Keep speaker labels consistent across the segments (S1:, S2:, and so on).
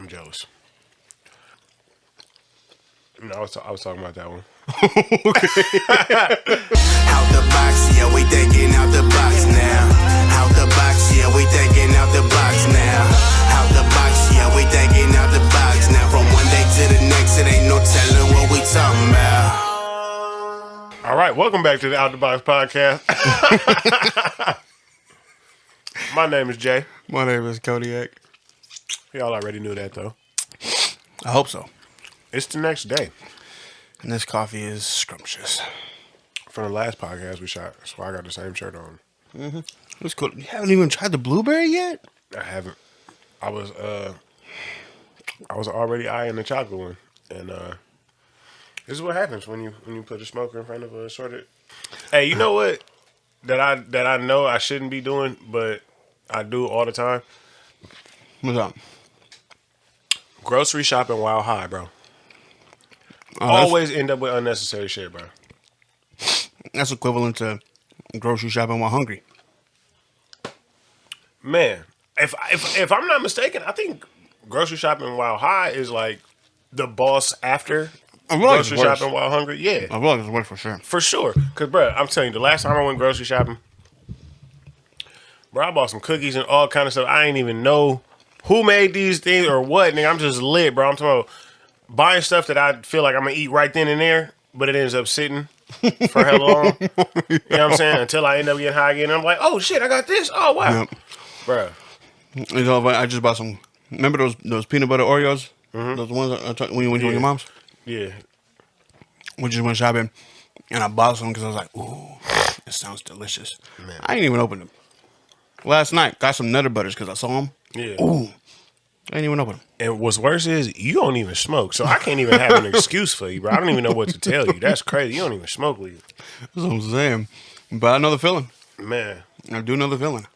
S1: I'm jealous. No, I was talking about that one.
S2: Out the box, yeah, we thinking out the box now. Out the box, yeah, we thinking out the box now. Out the box, yeah, we thinking out the box now. From one day to the next, it ain't no telling what we talking about.
S1: All right, welcome back to the Out the Box Podcast. My name is Jay.
S3: My name is Codyak.
S1: Y'all already knew that, though.
S3: I hope so.
S1: It's the next day.
S3: And this coffee is scrumptious.
S1: From the last podcast we shot, so I got the same shirt on.
S3: Mm-hmm. It's cool. You haven't even tried the blueberry yet?
S1: I haven't. I was already eyeing the chocolate one, and this is what happens when you put a smoker in front of a assorted. Hey, you know what? That I know I shouldn't be doing, but I do all the time.
S3: What's up?
S1: Grocery shopping while high, bro.
S3: Oh,
S1: Always end up with unnecessary shit, bro.
S3: That's equivalent to grocery shopping while hungry.
S1: Man, if I'm not mistaken, I think grocery shopping while high is like the boss after grocery shopping while hungry. Yeah,
S3: I feel like it's worse for sure.
S1: For sure. Because, bro, I'm telling you, the last time I went grocery shopping, bro, I bought some cookies and all kind of stuff. I ain't even know who made these things or what, nigga. I'm just lit, bro. I'm talking about buying stuff that I feel like I'm going to eat right then and there, but it ends up sitting for hella long. You know what I'm saying? Until I end up getting high again. And I'm like, oh, shit, I got this. Oh, wow. Yep. Bro.
S3: You know, I just bought some, remember those peanut butter Oreos? Mm-hmm. Those ones when you went to your mom's?
S1: Yeah.
S3: We just went shopping, and I bought some because I was like, ooh, it sounds delicious. Man. I ain't even opened them. Last night, got some Nutter Butters because I saw them. Yeah. Ooh. I ain't even open them.
S1: And what's worse is you don't even smoke, so I can't even have an excuse for you, bro. I don't even know what to tell you. That's crazy. You don't even smoke weed.
S3: That's what I'm saying. But I know the feeling.
S1: Man.
S3: I do know the feeling.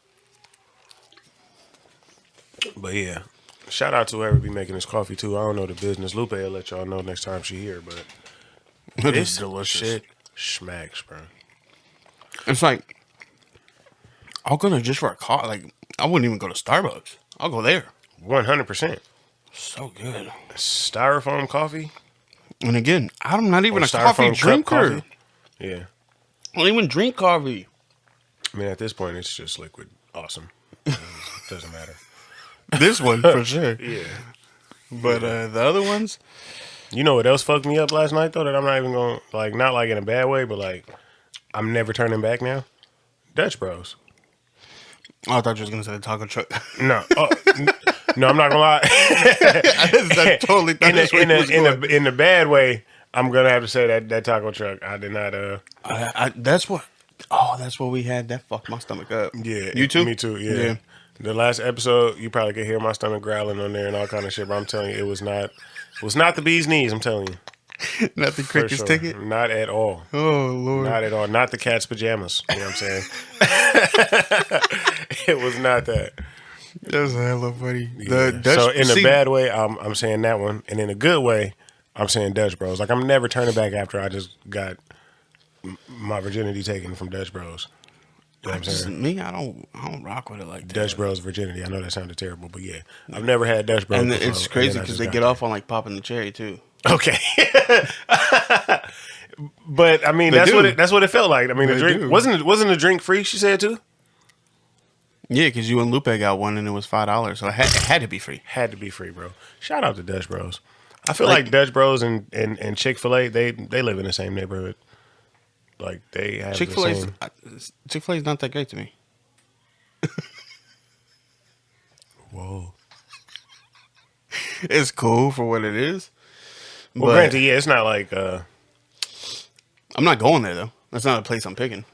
S1: But yeah, shout out to whoever be making this coffee too. I don't know the business. Lupe will let y'all know next time she here, but
S3: this delicious
S1: shit smacks, bro.
S3: It's like I'll go there just for a coffee. Like I wouldn't even go to Starbucks. I'll go there.
S1: 100%.
S3: So good.
S1: Styrofoam coffee.
S3: And again, I'm not even a coffee drinker.
S1: Coffee. Yeah.
S3: I don't even drink coffee.
S1: I mean, at this point, it's just liquid. Awesome. Doesn't matter.
S3: This one, for sure.
S1: Yeah.
S3: But the other ones?
S1: You know what else fucked me up last night, though, that I'm not even going to, like, not like in a bad way, but like, I'm never turning back now? Dutch Bros.
S3: Oh, I thought you was going to say the taco truck.
S1: No. No, I'm not going to lie.
S3: I totally thought
S1: in the bad way, I'm going to have to say that taco truck. I did not,
S3: that's what we had. That fucked my stomach up.
S1: Yeah.
S3: You too?
S1: Me too, yeah. The last episode, you probably could hear my stomach growling on there and all kind of shit. But I'm telling you, it was not the bee's knees. I'm telling you,
S3: not the cricket's ticket.
S1: Not at all.
S3: Oh Lord,
S1: not at all. Not the cat's pajamas. You know what I'm saying? It was not that.
S3: That's hella funny.
S1: Yeah. So in a bad way, I'm saying that one, and in a good way, I'm saying Dutch Bros. Like I'm never turning back after I just got my virginity taken from Dutch Bros. You know what I'm saying?
S3: Me, I don't rock with it like that.
S1: Dutch Bros virginity. I know that sounded terrible, but yeah, I've never had Dutch Bros.
S3: And before, it's crazy because they get off on like popping the cherry too.
S1: Okay, but I mean that's what it felt like. I mean the drink wasn't the drink free. She said too.
S3: Yeah, because you and Lupe got one and it was $5, so it had to be free.
S1: Had to be free, bro. Shout out to Dutch Bros. I feel like Dutch Bros and Chick-fil-A they live in the same neighborhood. Like they have Chick-fil-A's
S3: not that great to me.
S1: Whoa.
S3: It's cool for what it is.
S1: Well, granted, yeah, it's not like
S3: I'm not going there though. That's not a place I'm picking.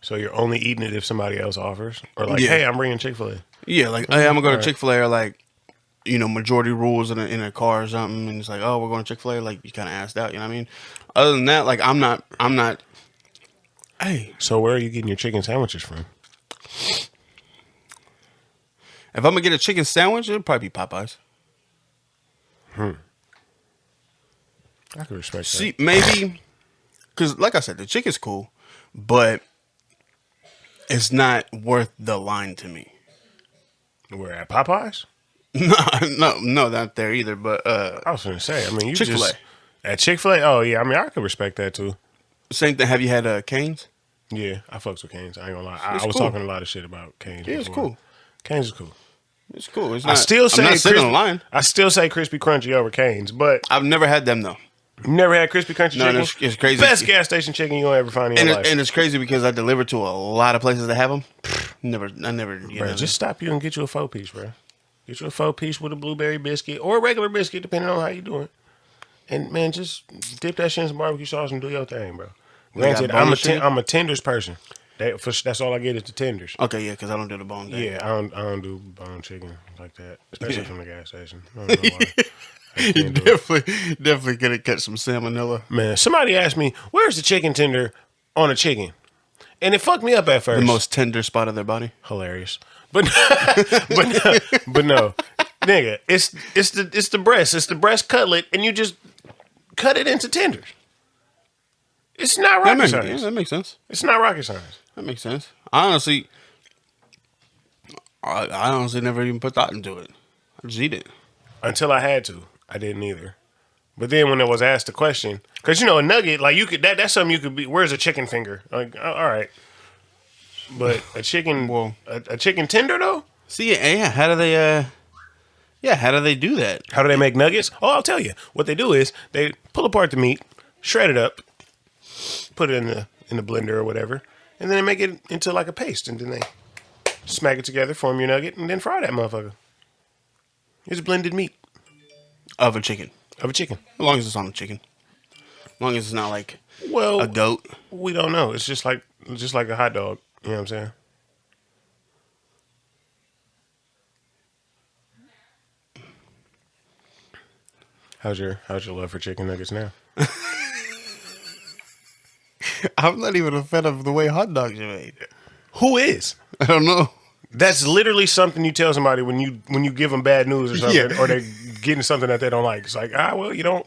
S1: So you're only eating it if somebody else offers? Or like, hey, I'm bringing Chick-fil-A.
S3: Yeah, like hey, I'm gonna go to Chick-fil-A or like, you know, majority rules in a car or something, and it's like, oh, we're going to Chick-fil-A, like you kinda asked out, you know what I mean? Other than that, like I'm not hey.
S1: So where are you getting your chicken sandwiches from?
S3: If I'm gonna get a chicken sandwich, it'll probably be Popeyes.
S1: I can respect that.
S3: See, maybe because, like I said, the chicken's cool, but it's not worth the line to me.
S1: Where at Popeyes?
S3: No, not there either. But
S1: I was going to say, I mean, you
S3: Chick-fil-A.
S1: just at Chick-fil-A. Oh yeah, I mean, I could respect that too.
S3: Same thing. Have you had Cane's?
S1: Yeah, I fucks with Cane's. I ain't gonna lie. I was
S3: cool.
S1: talking a lot of shit about Cane's.
S3: Yeah, it's
S1: before.
S3: cool.
S1: Cane's is cool.
S3: It's cool. It's
S1: I
S3: not,
S1: still say
S3: I'm not sitting in line.
S1: I still say crispy crunchy over Cane's, but
S3: I've never had them though.
S1: you never had crispy crunchy
S3: No,
S1: chicken.
S3: it's crazy.
S1: Best gas station chicken you'll ever find in your life.
S3: And it's crazy because I deliver to a lot of places that have them. I never.
S1: Bro, just stop you and get you a 4-piece, bro. Get you a 4-piece with a blueberry biscuit or a regular biscuit, depending on how you doing. And man, just dip that shit in some barbecue sauce and do your thing, bro. Granted, I'm a tenders person. That's all I get is the tenders.
S3: Okay, yeah, because I don't do the bone thing.
S1: Yeah, I don't do bone chicken like that, especially from the gas station. I don't know why.
S3: You definitely gonna catch some salmonella.
S1: Man, somebody asked me, "Where's the chicken tender on a chicken?" And it fucked me up at first.
S3: The most tender spot of their body.
S1: Hilarious, but no, nigga, it's the breast. It's the breast cutlet, and you just cut it into tenders. It's not rocket science.
S3: Yeah, that makes sense.
S1: It's not rocket science.
S3: That makes sense. I honestly never even put thought into it. I just eat it.
S1: Until I had to. I didn't either. But then when I was asked the question, because a nugget, like you could that's something you could be. Where's a chicken finger? Like, all right, but a chicken, a chicken tender though.
S3: See, yeah. How do they? How do they do that?
S1: How do they make nuggets? Oh, I'll tell you. What they do is they pull apart the meat, shred it up, put it in the blender or whatever, and then they make it into like a paste, and then they smack it together, form your nugget, and then fry that motherfucker. It's blended meat
S3: Of a chicken.
S1: of a chicken.
S3: As long as it's on a chicken. As long as it's not like
S1: Well,
S3: a goat.
S1: we don't know. It's just like a hot dog. You know what I'm saying? How's your love for chicken nuggets now?
S3: I'm not even a fan of the way hot dogs are made.
S1: Who is?
S3: I don't know.
S1: That's literally something you tell somebody when you give them bad news or something,
S3: Yeah.
S1: or they're getting something that they don't like. It's like, well, you never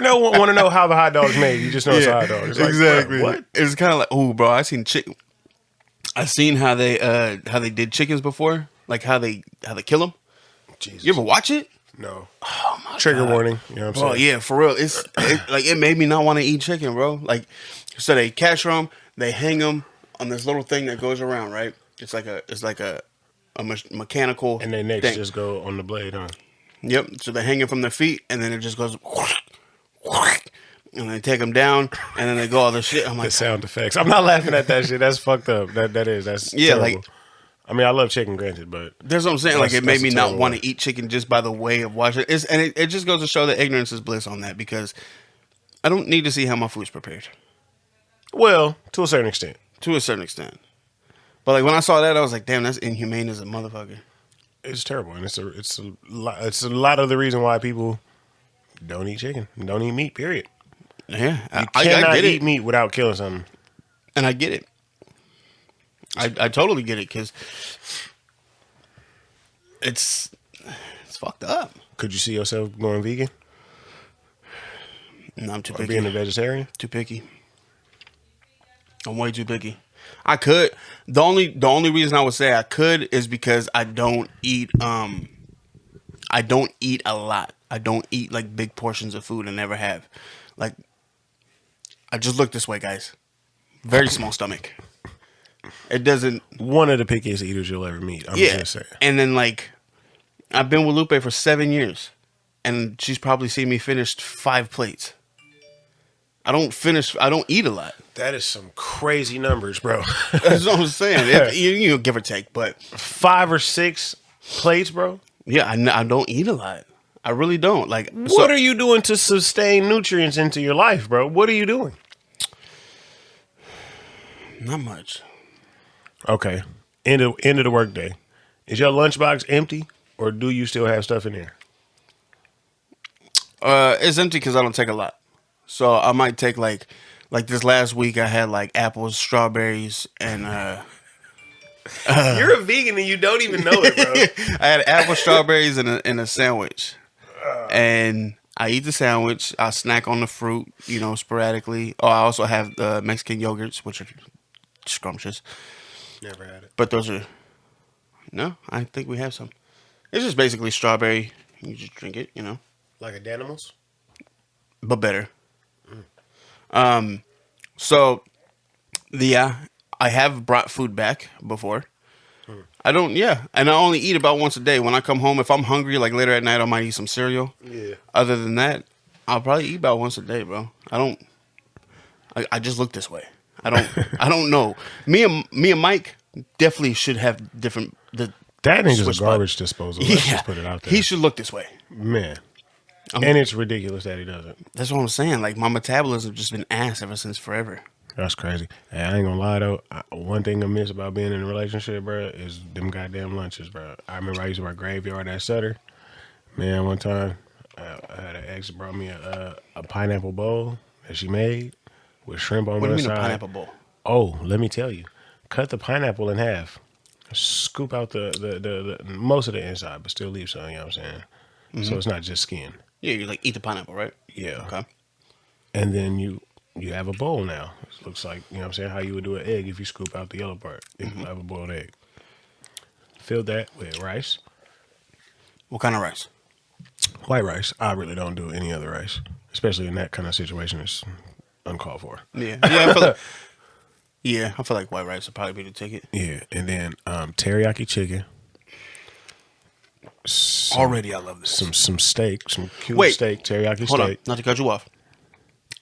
S1: want to know how the hot dog's made. You just know it's a hot dog. It's like,
S3: exactly.
S1: bro, what?
S3: It's kind of like, oh, bro, I seen how they did chickens before, like how they kill them.
S1: Jesus.
S3: You ever watch it?
S1: No. Oh my Trigger God. Warning. You know what I'm
S3: Bro,
S1: saying?
S3: yeah, for real. It made me not want to eat chicken, bro. Like, so they capture them, they hang them on this little thing that goes around, right? It's like a mechanical
S1: And their necks
S3: thing.
S1: just go on the blade, huh?
S3: Yep. So they hang it from their feet, and then it just goes, and they take them down, and then they go all this shit. I'm
S1: The
S3: like,
S1: sound effects. I'm not laughing at that shit. That's fucked up. That's
S3: Yeah,
S1: terrible.
S3: like-
S1: I mean, I love chicken, granted, but
S3: that's what I'm saying. Like, it made
S1: That's
S3: me
S1: a
S3: not
S1: terrible
S3: want
S1: one.
S3: to eat chicken just by the way of watching it. It just goes to show that ignorance is bliss on that, because I don't need to see how my food's prepared
S1: well, to a certain extent.
S3: to a certain extent. But like when I saw that, I was like, damn, that's inhumane as a motherfucker.
S1: It's terrible, and it's a lot of the reason why people don't eat chicken, don't eat meat. Period.
S3: Yeah,
S1: You
S3: I
S1: cannot
S3: get
S1: eat
S3: it,
S1: meat without killing something.
S3: and I get it. I totally get it, because it's fucked up.
S1: Could you see yourself going vegan
S3: No, I'm too
S1: or
S3: picky.
S1: being a vegetarian?
S3: Too picky. I'm way too picky. I could. The only reason I would say I could is because I don't eat a lot. I don't eat like big portions of food. I never have. Like, I just look this way, guys. Very small stomach. It doesn't.
S1: One of the pickiest eaters you'll ever meet. I'm just saying.
S3: And then like, I've been with Lupe for 7 years, and she's probably seen me finish 5 plates. I don't eat a lot.
S1: That is some crazy numbers, bro.
S3: That's what I'm saying. You give or take, but
S1: 5 or 6 plates, bro.
S3: yeah, I don't eat a lot. I really don't. Like,
S1: What are you doing to sustain nutrients into your life, bro? What are you doing?
S3: Not much.
S1: Okay. End of the workday. Is your lunchbox empty, or do you still have stuff in there?
S3: It's empty because I don't take a lot. So I might take like this last week I had like apples, strawberries, and
S1: You're a vegan and you don't even know it, bro.
S3: I had apple, strawberries, and a sandwich. And I eat the sandwich. I snack on the fruit, sporadically. Oh, I also have the Mexican yogurts, which are scrumptious.
S1: Never had it.
S3: But those are... No, I think we have some. It's just basically strawberry. You just drink it,
S1: Like a Danimals?
S3: but better. So, I have brought food back before. I don't, and I only eat about once a day. When I come home, if I'm hungry, like later at night, I might eat some cereal.
S1: Yeah.
S3: Other than that, I'll probably eat about once a day, bro. I just look this way. I don't know. Me and Mike definitely should have different.
S1: That nigga's a garbage disposal. Let's just put it out there.
S3: He should look this way.
S1: Man. And it's ridiculous that he doesn't.
S3: That's what I'm saying. Like, my metabolism just been ass ever since forever.
S1: That's crazy. Hey, I ain't gonna lie though. One thing I miss about being in a relationship, bro, is them goddamn lunches, bro. I remember I used to work graveyard at Sutter. Man, one time I had an ex brought me a pineapple bowl that she made with shrimp on one side.
S3: What do you mean a pineapple bowl?
S1: Oh, let me tell you. Cut the pineapple in half. Scoop out the most of the inside, but still leave some. You know what I'm saying? Mm-hmm. So it's not just skin.
S3: Yeah, you like eat the pineapple, right?
S1: Yeah.
S3: Okay.
S1: And then you have a bowl now. It looks like, you know what I'm saying, how you would do an egg if you scoop out the yellow part. If you have a boiled egg. Fill that with rice.
S3: What kind of rice?
S1: White rice. I really don't do any other rice. Especially in that kind of situation. It's uncalled for.
S3: Yeah. I feel like white rice would probably be the ticket.
S1: Yeah. And then teriyaki chicken.
S3: Already I love this.
S1: Some steak. Some cube steak. Teriyaki
S3: Hold
S1: steak.
S3: on. Not to cut you off.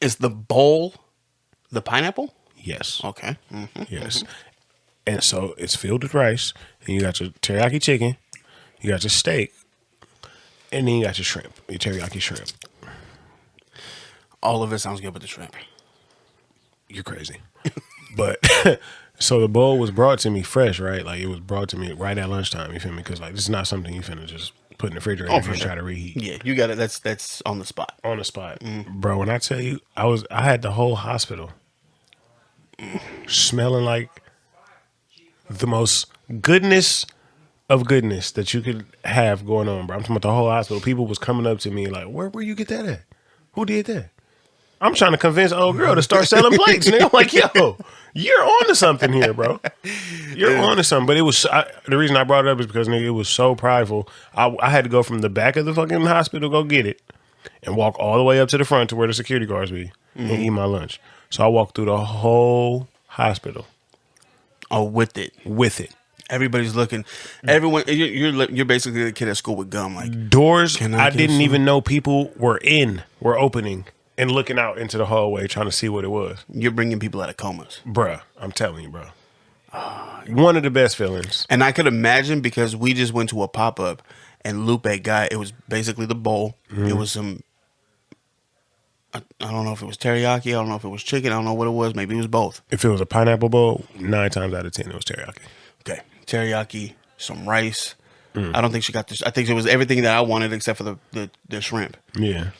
S3: Is the bowl the pineapple?
S1: Yes.
S3: Okay. Mm-hmm.
S1: Yes. And so it's filled with rice. And you got your teriyaki chicken. You got your steak. And then you got your shrimp. Your teriyaki shrimp.
S3: All of it sounds good with the shrimp.
S1: You're crazy. But so the bowl was brought to me fresh, right? Like it was brought to me right at lunchtime. You feel me? Because like this is not something you finna just put in the refrigerator and try to reheat.
S3: Yeah, you got it. That's on the spot.
S1: On the spot, bro. When I tell you, I had the whole hospital smelling like the most goodness of goodness that you could have going on, bro. I'm talking about the whole hospital. People was coming up to me like, "Where you get that at? Who did that?" I'm trying to convince an old girl to start selling plates. And I'm like, yo, you're on to something here, bro. You're on to something. But it was the reason I brought it up is because, nigga, it was so prideful. I had to go from the back of the fucking hospital, go get it, and walk all the way up to the front to where the security guards be and eat my lunch. So I walked through the whole hospital.
S3: Oh, with it.
S1: With it.
S3: Everybody's looking. Everyone, you're basically the kid at school with gum. Like
S1: doors, I didn't even know people were opening. And looking out into the hallway, trying to see what it was.
S3: You're bringing people out of comas.
S1: Bruh, I'm telling you, bro. One of the best feelings.
S3: And I could imagine because we just went to a pop-up and Lupe got, it was basically the bowl. It was some, I don't know if it was teriyaki. I don't know if it was chicken. I don't know what it was. Maybe it was both.
S1: If it was a pineapple bowl, 9 times out of 10, it was teriyaki.
S3: Okay. Teriyaki, some rice. I don't think she got this. I think it was everything that I wanted except for the shrimp.
S1: Yeah.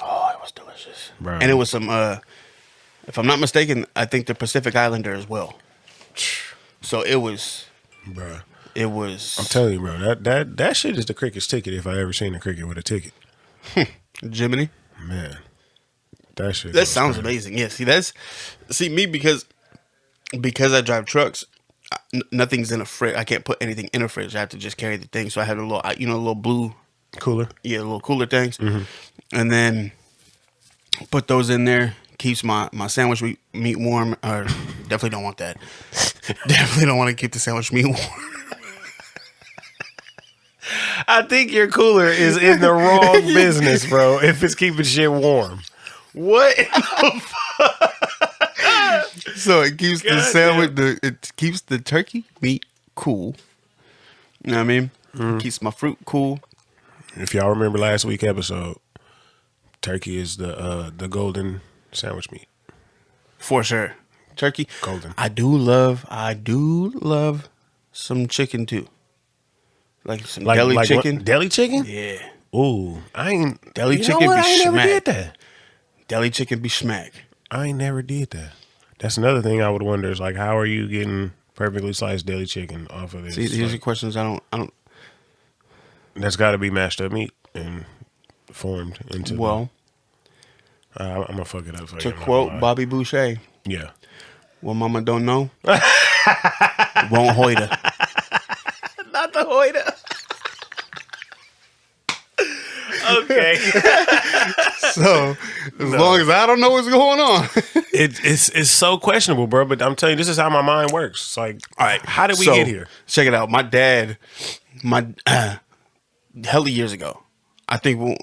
S3: Oh, it was delicious.
S1: Bro.
S3: And it was some, if I'm not mistaken, I think the Pacific Islander as well. So it was,
S1: Bro.
S3: It was.
S1: I'm telling you, bro, that shit is the cricket's ticket if I ever seen a cricket with a ticket.
S3: Jiminy?
S1: Man. That shit.
S3: That sounds amazing. Yeah, see me because I drive trucks, nothing's in a fridge. I can't put anything in a fridge. I have to just carry the thing. So I had a little blue
S1: cooler.
S3: Yeah, little cooler things. And then put those in there. Keeps my sandwich meat warm. Or definitely don't want that. Definitely don't want to keep the sandwich meat warm.
S1: I think your cooler is in the wrong business, bro, if it's keeping shit warm. What?
S3: So it keeps the sandwich, it keeps the turkey meat cool. You know what I mean? Keeps my fruit cool.
S1: If y'all remember last week's episode, turkey is the golden sandwich meat.
S3: For sure. Turkey.
S1: Golden.
S3: I do love some chicken too. Like some deli chicken.
S1: What? Deli chicken?
S3: Yeah.
S1: Ooh, I ain't
S3: deli chicken
S1: know what?
S3: be
S1: I ain't
S3: smack.
S1: never did that.
S3: Deli chicken be smack.
S1: I ain't never did that. That's another thing I would wonder is like, how are you getting perfectly sliced deli chicken off of this?
S3: See, these are questions I don't.
S1: That's got to be mashed up meat and formed into.
S3: Well,
S1: I'm gonna fuck it up for you.
S3: To quote Bobby Boucher.
S1: Yeah.
S3: What mama don't know, won't Hoit'er.
S1: Not the Hoit'er. Okay.
S3: So as long as I don't know what's going on,
S1: it's so questionable, bro. But I'm telling you, this is how my mind works. It's like, all right, how did we get here?
S3: Check it out. My dad, hella years ago, I think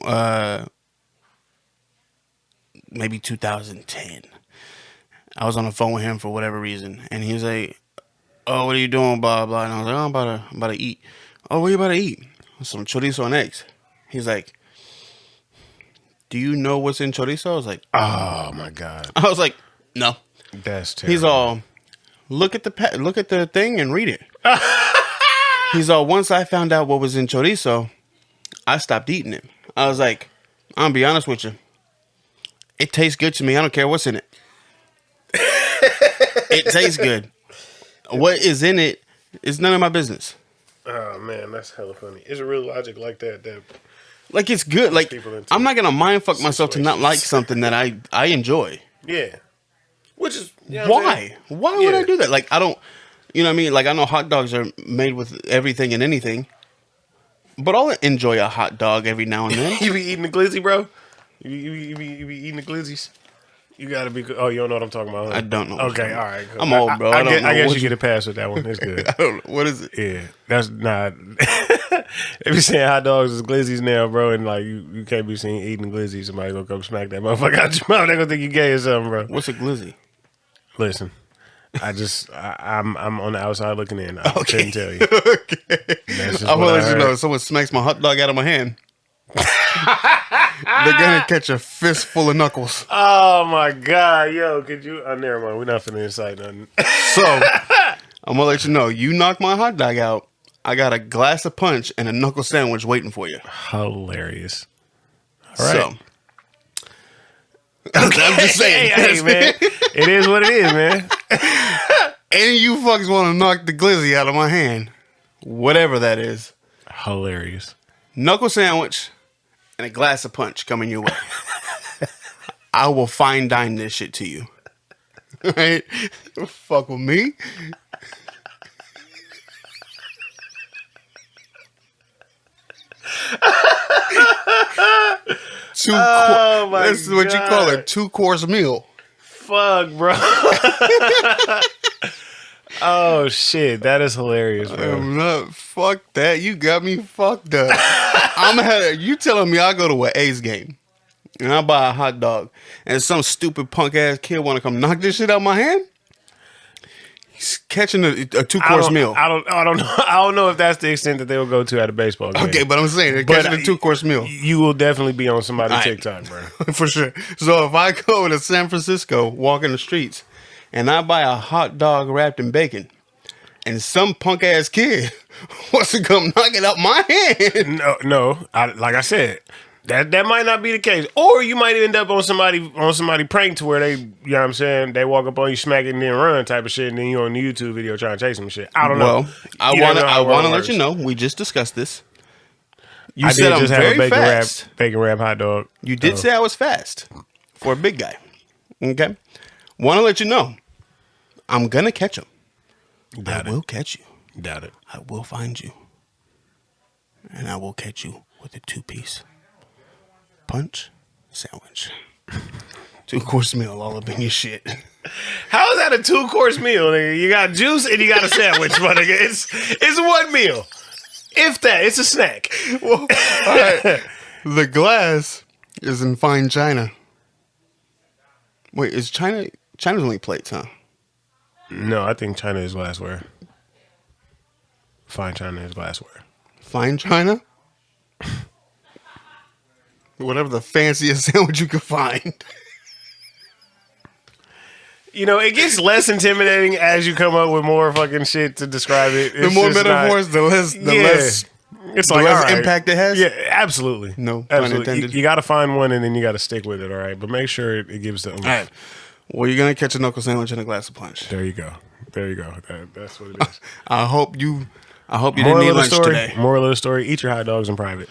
S3: maybe 2010. I was on the phone with him for whatever reason, and he was like, "Oh, what are you doing?" Blah blah. And I was like, "Oh, I'm about to eat." "Oh, what are you about to eat?" "Some chorizo and eggs." He's like, "Do you know what's in chorizo?" I was like,
S1: "Oh my god."
S3: I was like, "No."
S1: That's terrible.
S3: He's all, look at the thing and read it. He's all, once I found out what was in chorizo, I stopped eating it. I was like, I'm gonna be honest with you. It tastes good to me. I don't care what's in it. It tastes good. What is in it is none of my business.
S1: Oh man, that's hella funny. Is it real logic like that?
S3: Like, it's good. Like, I'm not gonna mind fuck myself to not like something that I enjoy.
S1: Yeah. Which is, you know,
S3: why? Why would I do that? Like, I don't, you know what I mean? Like, I know hot dogs are made with everything and anything, but I'll enjoy a hot dog every now and then.
S1: You be eating the glizzy, bro? You be eating the glizzies? You gotta be. Oh, you don't know what I'm talking about? Huh?
S3: I don't know.
S1: Okay, all right. Cool.
S3: I'm old, bro.
S1: I guess you get a pass with that one. That's good.
S3: I don't know. What is it?
S1: Yeah, that's not. They be saying hot dogs is glizzies now, bro, and like you can't be seen eating glizzy. Somebody gonna come smack that motherfucker out your mouth. They gonna think you gay or something, bro.
S3: What's a glizzy?
S1: Listen, I'm on the outside looking in. I couldn't tell you.
S3: Okay. I'm gonna let you know. If someone smacks my hot dog out of my hand, they're gonna catch a fistful of knuckles.
S1: Oh my god, yo, could you? Oh, never mind. We're not finna incite nothing.
S3: So I'm gonna let you know. You knock my hot dog out, I got a glass of punch and a knuckle sandwich waiting for you.
S1: Hilarious. All right.
S3: So, I'm just saying,
S1: hey, man. It is what it is, man.
S3: And you fuckers want to knock the glizzy out of my hand, whatever that is.
S1: Hilarious.
S3: Knuckle sandwich and a glass of punch coming your way. I will fine dine this shit to you. Right? Fuck with me. This is what you call a 2-course meal.
S1: Fuck, bro. Oh shit, that is hilarious, bro.
S3: Fuck that. You got me fucked up. You telling me I go to an A's game and I buy a hot dog and some stupid punk ass kid want to come knock this shit out my hand? He's catching a 2-course meal.
S1: I don't know if that's the extent that they will go to at a baseball game.
S3: Okay, but I'm saying they're catching a 2-course meal.
S1: You will definitely be on somebody's TikTok, bro.
S3: For sure. So if I go to San Francisco, walking the streets, and I buy a hot dog wrapped in bacon, and some punk ass kid wants to come knock it out my hand.
S1: No. Like I said, that might not be the case. Or you might end up on somebody prank to where they, you know what I'm saying, they walk up on you, smack it, and then run type of shit, and then you on the YouTube video trying to chase them shit. I don't know.
S3: Well, I want to let you know, we just discussed this. You
S1: I
S3: said
S1: did
S3: I'm
S1: just
S3: very
S1: have a
S3: fast.
S1: bacon wrap hot dog.
S3: You did say I was fast for a big guy. Okay? Want to let you know, I'm going to catch him. I will catch you.
S1: Doubt it.
S3: I will find you. And I will catch you with a 2-piece punch sandwich. 2-course meal all up in your shit.
S1: How is that a 2-course meal, nigga? You got juice and you got a sandwich, my nigga. It's one meal. If that, it's a snack.
S3: Well, all right. The glass is in fine china. Wait, is China's only plates, huh?
S1: No, I think China is glassware. Fine China is glassware.
S3: Fine china? Whatever the fanciest sandwich you can find.
S1: You know, it gets less intimidating as you come up with more fucking shit to describe it.
S3: The more metaphors, the less
S1: it's like,
S3: less
S1: all right.
S3: impact it has?
S1: Yeah, absolutely.
S3: No, pun intended.
S1: You got to find one and then you got to stick with it, all right? But make sure it gives the...
S3: All right. Well, you're going to catch a knuckle sandwich and a glass of punch.
S1: There you go. That's what it is.
S3: I hope you didn't eat lunch today.
S1: Moral of the story, eat your hot dogs in private.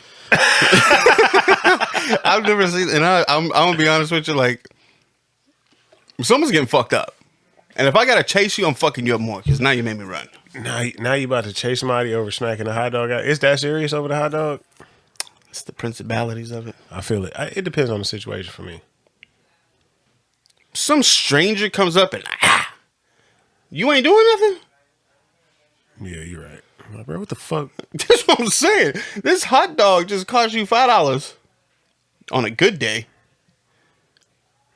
S3: I've never seen... And I'm going to be honest with you, like... Someone's getting fucked up. And if I got to chase you, I'm fucking you up more because now you made me run.
S1: Now you about to chase somebody over smacking a hot dog out. Is that serious over the hot dog?
S3: It's the principalities of it.
S1: I feel it. It depends on the situation for me.
S3: Some stranger comes up and you ain't doing nothing?
S1: Yeah, you're right. I'm like, bro, what the fuck?
S3: That's what I'm saying. This hot dog just cost you $5 on a good day.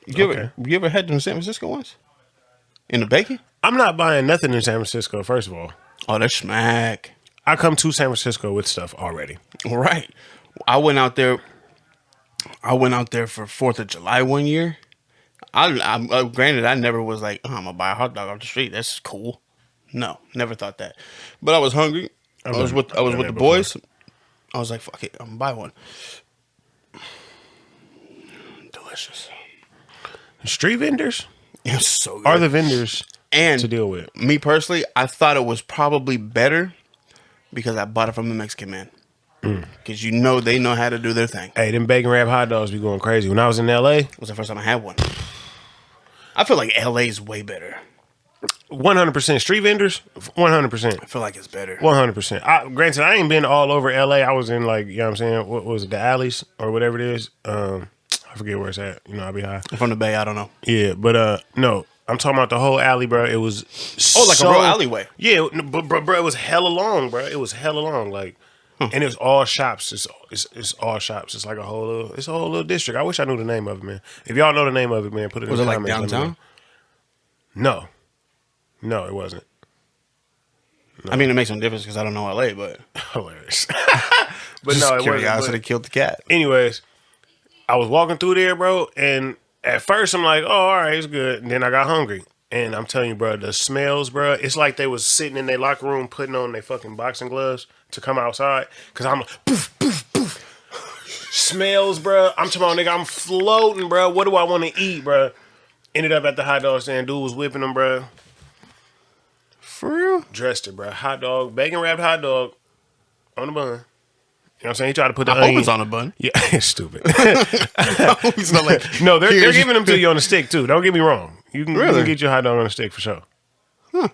S3: You ever had them in San Francisco once? In the bacon?
S1: I'm not buying nothing in San Francisco, first of all.
S3: Oh, that's smack.
S1: I come to San Francisco with stuff already.
S3: Right. I went out there for 4th of July one year. Granted, I never was like, I'm going to buy a hot dog off the street. That's cool. No, never thought that. But I was hungry. I was with the boys. I was like, fuck it, I'm going to buy one. Delicious.
S1: Street vendors
S3: It's so good.
S1: are the vendors
S3: and
S1: to deal with.
S3: Me personally, I thought it was probably better because I bought it from the Mexican man. Because they know how to do their thing.
S1: Hey, them bacon wrap hot dogs be going crazy. When I was in LA,
S3: It was the first time I had one. I feel like LA is way better.
S1: 100% street vendors, 100%.
S3: I feel like it's better.
S1: 100%. Granted, I ain't been all over LA. I was in like, you know what I'm saying? What was it, the alleys or whatever it is? I forget where it's at. You know, I be high.
S3: From the Bay, I don't know.
S1: Yeah, but no, I'm talking about the whole alley, bro. It was
S3: like a real alleyway.
S1: Yeah, but bro, it was hella long, bro. It was hella long, like, and it was all shops. It's all shops. It's like a whole little district. I wish I knew the name of it, man. If y'all know the name of it, man, put it in the comments.
S3: Was it like downtown?
S1: No, it wasn't. No.
S3: I mean, it makes no difference because I don't know LA, but
S1: Hilarious. But
S3: just
S1: no, it
S3: curiosity
S1: wasn't.
S3: killed the cat.
S1: Anyways, I was walking through there, bro, and at first I'm like, oh, all right, it's good. And then I got hungry. And I'm telling you, bro, the smells, bro, it's like they was sitting in their locker room putting on their fucking boxing gloves to come outside. Because I'm like, poof, poof, poof. Smells, bro. I'm talking about, nigga, I'm floating, bro. What do I want to eat, bro? Ended up at the hot dog stand. Dude was whipping them, bro.
S3: For real?
S1: Dressed it, bro. Hot dog, bacon wrapped hot dog on the bun. You know what I'm saying? He tried to put the
S3: I hope
S1: onion.
S3: it's on a bun.
S1: Yeah, it's stupid.
S3: It's not like,
S1: No, they're giving them to you on a stick too. Don't get me wrong. You can
S3: Really?
S1: get your hot dog on a stick for sure.
S3: Huh.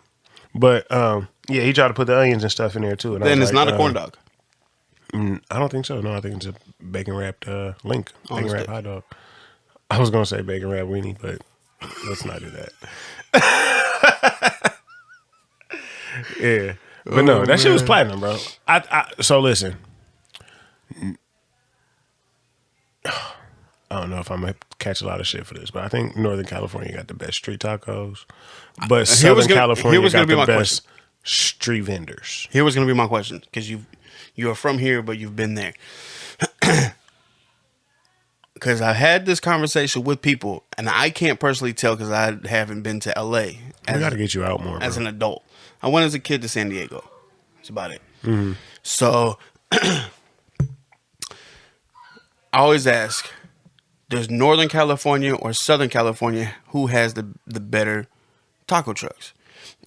S1: But yeah, he tried to put the onions and stuff in there too. And
S3: Then
S1: I was
S3: it's
S1: like,
S3: not a corn dog.
S1: I don't think so. No, I think it's a bacon wrapped link.
S3: On
S1: Bacon
S3: the
S1: wrapped
S3: stick.
S1: hot dog. I was gonna say bacon wrapped weenie, but let's not do that. Yeah, but no, that shit was platinum, bro. So listen. I don't know if I'm gonna catch a lot of shit for this, but I think Northern California got the best street tacos, but Southern California got the best street vendors.
S3: Here was going to be my question, because you're from here, but you've been there. Because I had this conversation with people, and I can't personally tell because I haven't been to LA.
S1: We got to get you out more, bro.
S3: As an adult. I went as a kid to San Diego. That's about it.
S1: Mm-hmm.
S3: So I always ask, does Northern California or Southern California, who has the better taco trucks?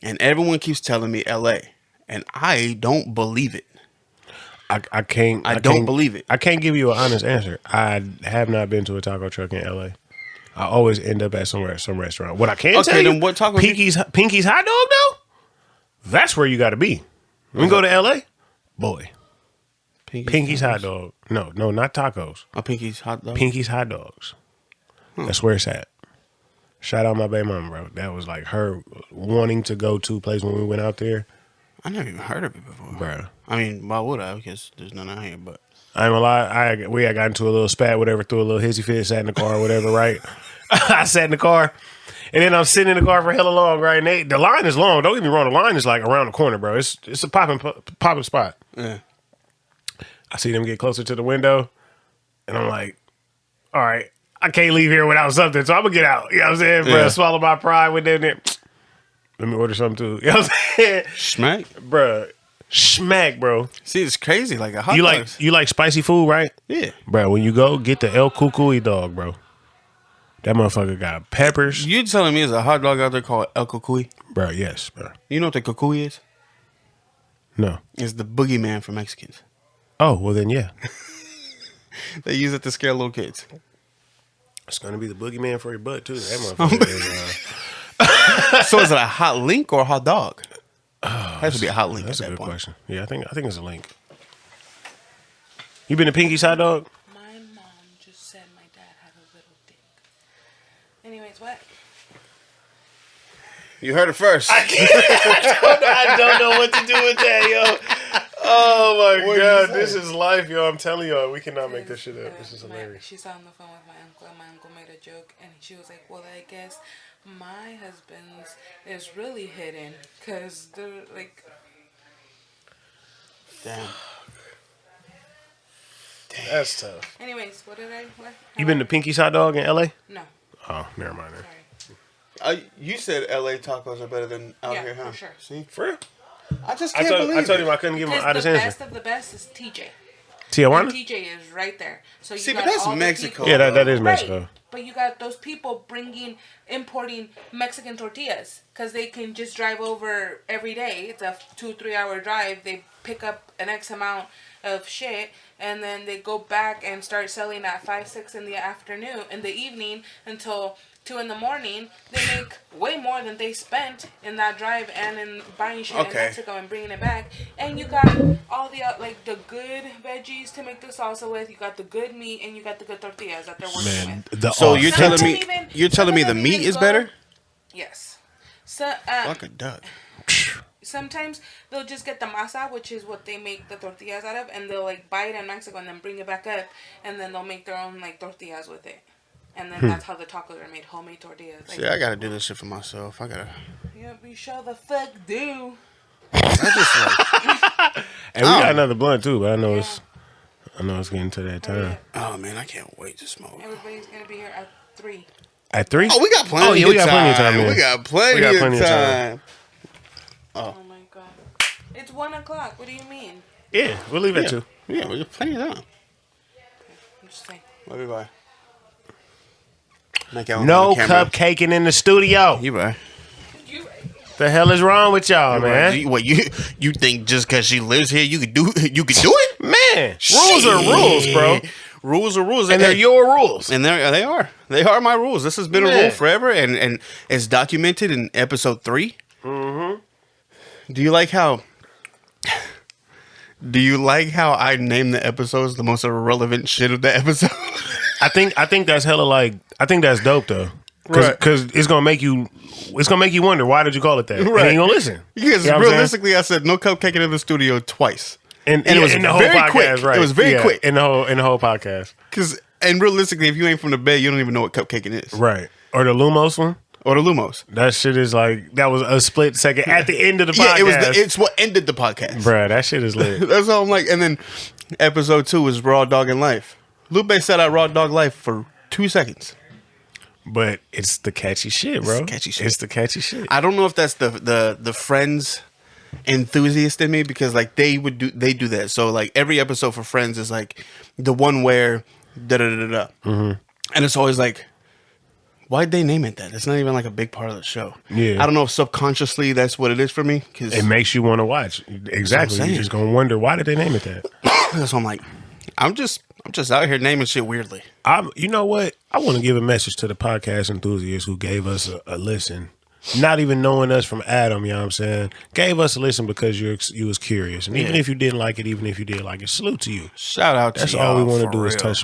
S3: And everyone keeps telling me LA, and I don't believe it.
S1: I can't
S3: believe it.
S1: I can't give you an honest answer. I have not been to a taco truck in LA. I always end up at some restaurant. What I can tell you,
S3: then what taco?
S1: Pinky's hot dog though? That's where you got to be. When you go to LA, boy. Pinky's hot dog. No, not tacos.
S3: Oh, Pinky's hot dog.
S1: Pinky's hot dogs. That's where it's at. Shout out my baby mama, bro. That was like her wanting to go to a place when we went out there.
S3: I never even heard of it before,
S1: Bro.
S3: I mean, why would I? Because there's none out here. But
S1: I ain't gonna lie. We had got into a little spat, whatever, threw a little hissy fit, sat in the car, whatever, right? I sat in the car, and then I'm sitting in the car for hella long, right? And the line is long. Don't get me wrong. The line is like around the corner, bro. It's a popping spot.
S3: yeah.
S1: I see them get closer to the window, and I'm like, all right, I can't leave here without something, so I'm gonna get out. You know what I'm saying, bro?
S3: Yeah.
S1: Swallow my pride with them there. Let me order something too. You know what I'm saying?
S3: Smack.
S1: Bro. Smack, bro.
S3: See, it's crazy. Like a hot
S1: You
S3: dog.
S1: like spicy food, right?
S3: Yeah.
S1: Bro, when you go, get the El Cucuy dog, bro. That motherfucker got peppers.
S3: You telling me there's a hot dog out there called El Cucuy?
S1: Bro, yes, bro.
S3: You know what the cucuy is?
S1: No.
S3: It's the boogeyman for Mexicans.
S1: Oh, well then, yeah.
S3: They use it to scare little kids.
S1: It's going to be the boogeyman for your butt, too. That motherfucker is...
S3: So is it a hot link or a hot dog? It has to be a hot link.
S1: That's
S3: at
S1: a
S3: that
S1: good
S3: point.
S1: question. Yeah, I think it's a link. You been to Pinky's Hot Dog?
S4: My mom just said my dad had a little dick. Anyways, what?
S3: You heard it first.
S1: I don't know what to do with that, yo. Oh my god, this is life, yo. I'm telling y'all, we cannot make this shit up. This is hilarious.
S4: She's on the phone with my uncle, and my uncle made a joke, and she was like, well, I guess my husband's is really hidden, because they're like...
S3: Damn.
S1: That's tough.
S4: Anyways, what?
S1: You been to Pinky's Hot Dog in L.A.?
S4: No.
S1: Oh, never mind.
S4: Sorry.
S3: You said LA tacos are better than out here, huh?
S4: For sure.
S3: See?
S1: For real?
S3: I just can't believe
S1: I told
S3: it.
S1: him I couldn't give him an
S4: Because
S1: honest
S4: the
S1: answer.
S4: best of the best is TJ.
S1: Tijuana?
S4: TJ is right there. So you
S3: See,
S4: got
S3: but that's
S4: all the
S3: Mexico.
S4: people-
S1: Yeah, that is Mexico.
S4: Right. But you got those people importing Mexican tortillas because they can just drive over every day. It's a 2-3 hour drive. They pick up an X amount of shit and then they go back and start selling at 5-6 in the evening until 2 in the morning. They make way more than they spent in that drive and in buying shit in Mexico and bringing it back. And you got all the the good veggies to make the salsa with. You got the good meat and you got the good tortillas that they're working with.
S3: So you're
S4: Some
S3: telling
S4: of
S3: me
S4: them
S3: you're telling me the
S4: some of them
S3: meat
S4: even
S3: is
S4: go-
S3: better?
S4: Yes. So
S3: Fuck a duck.
S4: sometimes they'll just get the masa, which is what they make the tortillas out of, and they'll buy it in Mexico and then bring it back up, and then they'll make their own tortillas with it. And then that's how the tacos are made, homemade tortillas.
S3: See, I gotta do this shit for myself. I gotta.
S4: Yeah, we sure the fuck do.
S3: I just like.
S1: And we got another blunt too, but I know it's getting to that time.
S3: Oh man, I can't wait to smoke.
S4: Everybody's gonna be here at 3.
S1: At 3?
S3: Oh, we got plenty.
S1: Oh, yeah, we got plenty of time, man.
S3: We got plenty of time.
S4: Oh my god. It's 1 o'clock. What do you mean?
S1: Yeah, we'll leave at 2.
S3: Yeah, we got plenty of time.
S4: I'm just saying.
S3: Love you, bye.
S1: No cupcaking in the studio.
S3: You right.
S1: The hell is wrong with y'all, man?
S3: What you think just because she lives here you could do it?
S1: Man, rules are rules, bro.
S3: Rules are rules,
S1: And they're your rules.
S3: And they are my rules. This has been a rule forever, and it's documented in episode 3. Mm-hmm. Do you like how I named the episodes the most irrelevant shit of the episode?
S1: I think that's hella I think that's dope though, because it's gonna make you wonder why did you call it that?
S3: Right.
S1: And you gonna listen
S3: Because realistically, I said no cupcaking in the studio twice,
S1: and
S3: it was
S1: in the whole
S3: very
S1: podcast,
S3: quick.
S1: right?
S3: It was very quick
S1: in the whole podcast,
S3: and realistically, if you ain't from the Bay, you don't even know what cupcaking is,
S1: right? Or the Lumos one.
S3: Or the Lumos.
S1: That shit is that was a split second at the end of the podcast.
S3: Yeah, it's what ended the podcast.
S1: Bruh, that shit is lit.
S3: That's all I'm like. And then episode 2 is Raw Dog in Life. Lupe said out Raw Dog Life for 2 seconds.
S1: But it's the catchy shit, bro. It's the catchy shit.
S3: I don't know if that's the Friends enthusiast in me because they do that. So every episode for Friends is the one where da-da-da-da-da. Mm-hmm. And it's always why'd they name it that? It's not even a big part of the show. Yeah. I don't know if subconsciously that's what it is for me. Cause
S1: it makes you want to watch. Exactly. You're just going to wonder, why did they name it that?
S3: So I'm I'm just out here naming shit weirdly.
S1: You know what? I want to give a message to the podcast enthusiasts who gave us a listen. Not even knowing us from Adam, you know what I'm saying? Gave us a listen because you was curious. And even if you didn't like it, even if you did like it, salute to you.
S3: Shout out to you.
S1: That's all we want to do is touch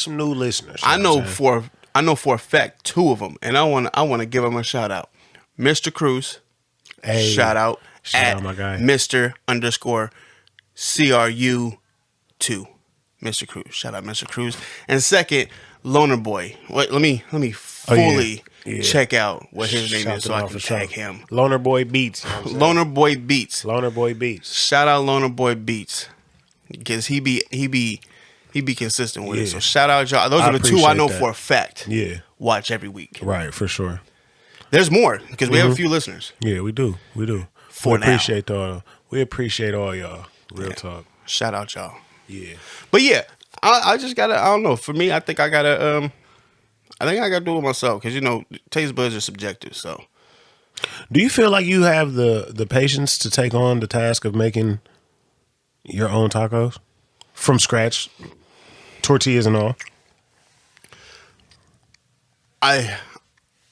S1: some new listeners.
S3: I know for a fact 2 of them, and I want to give them a shout out. Mr. Cruz, shout out
S1: my guy.
S3: Mr. _CRU2. Mr. Cruz, shout out Mr. Cruz. And second, Loner Boy. Let me fully check out what his name is so I can tag him.
S1: Loner Boy Beats.
S3: Loner Boy Beats.
S1: Loner Boy Beats.
S3: Shout out Loner Boy Beats because he be consistent with it. So shout out y'all. Those are the 2 I know for a fact.
S1: Yeah.
S3: Watch every week.
S1: Right, for sure.
S3: There's more because we have a few listeners.
S1: Yeah, we do. We appreciate all y'all. Real talk.
S3: Shout out y'all.
S1: Yeah.
S3: But yeah, I just gotta. I don't know. For me, I think I gotta. I think I gotta do it myself because taste buds are subjective. So,
S1: do you feel like you have the patience to take on the task of making your own tacos from scratch, tortillas and all?
S3: I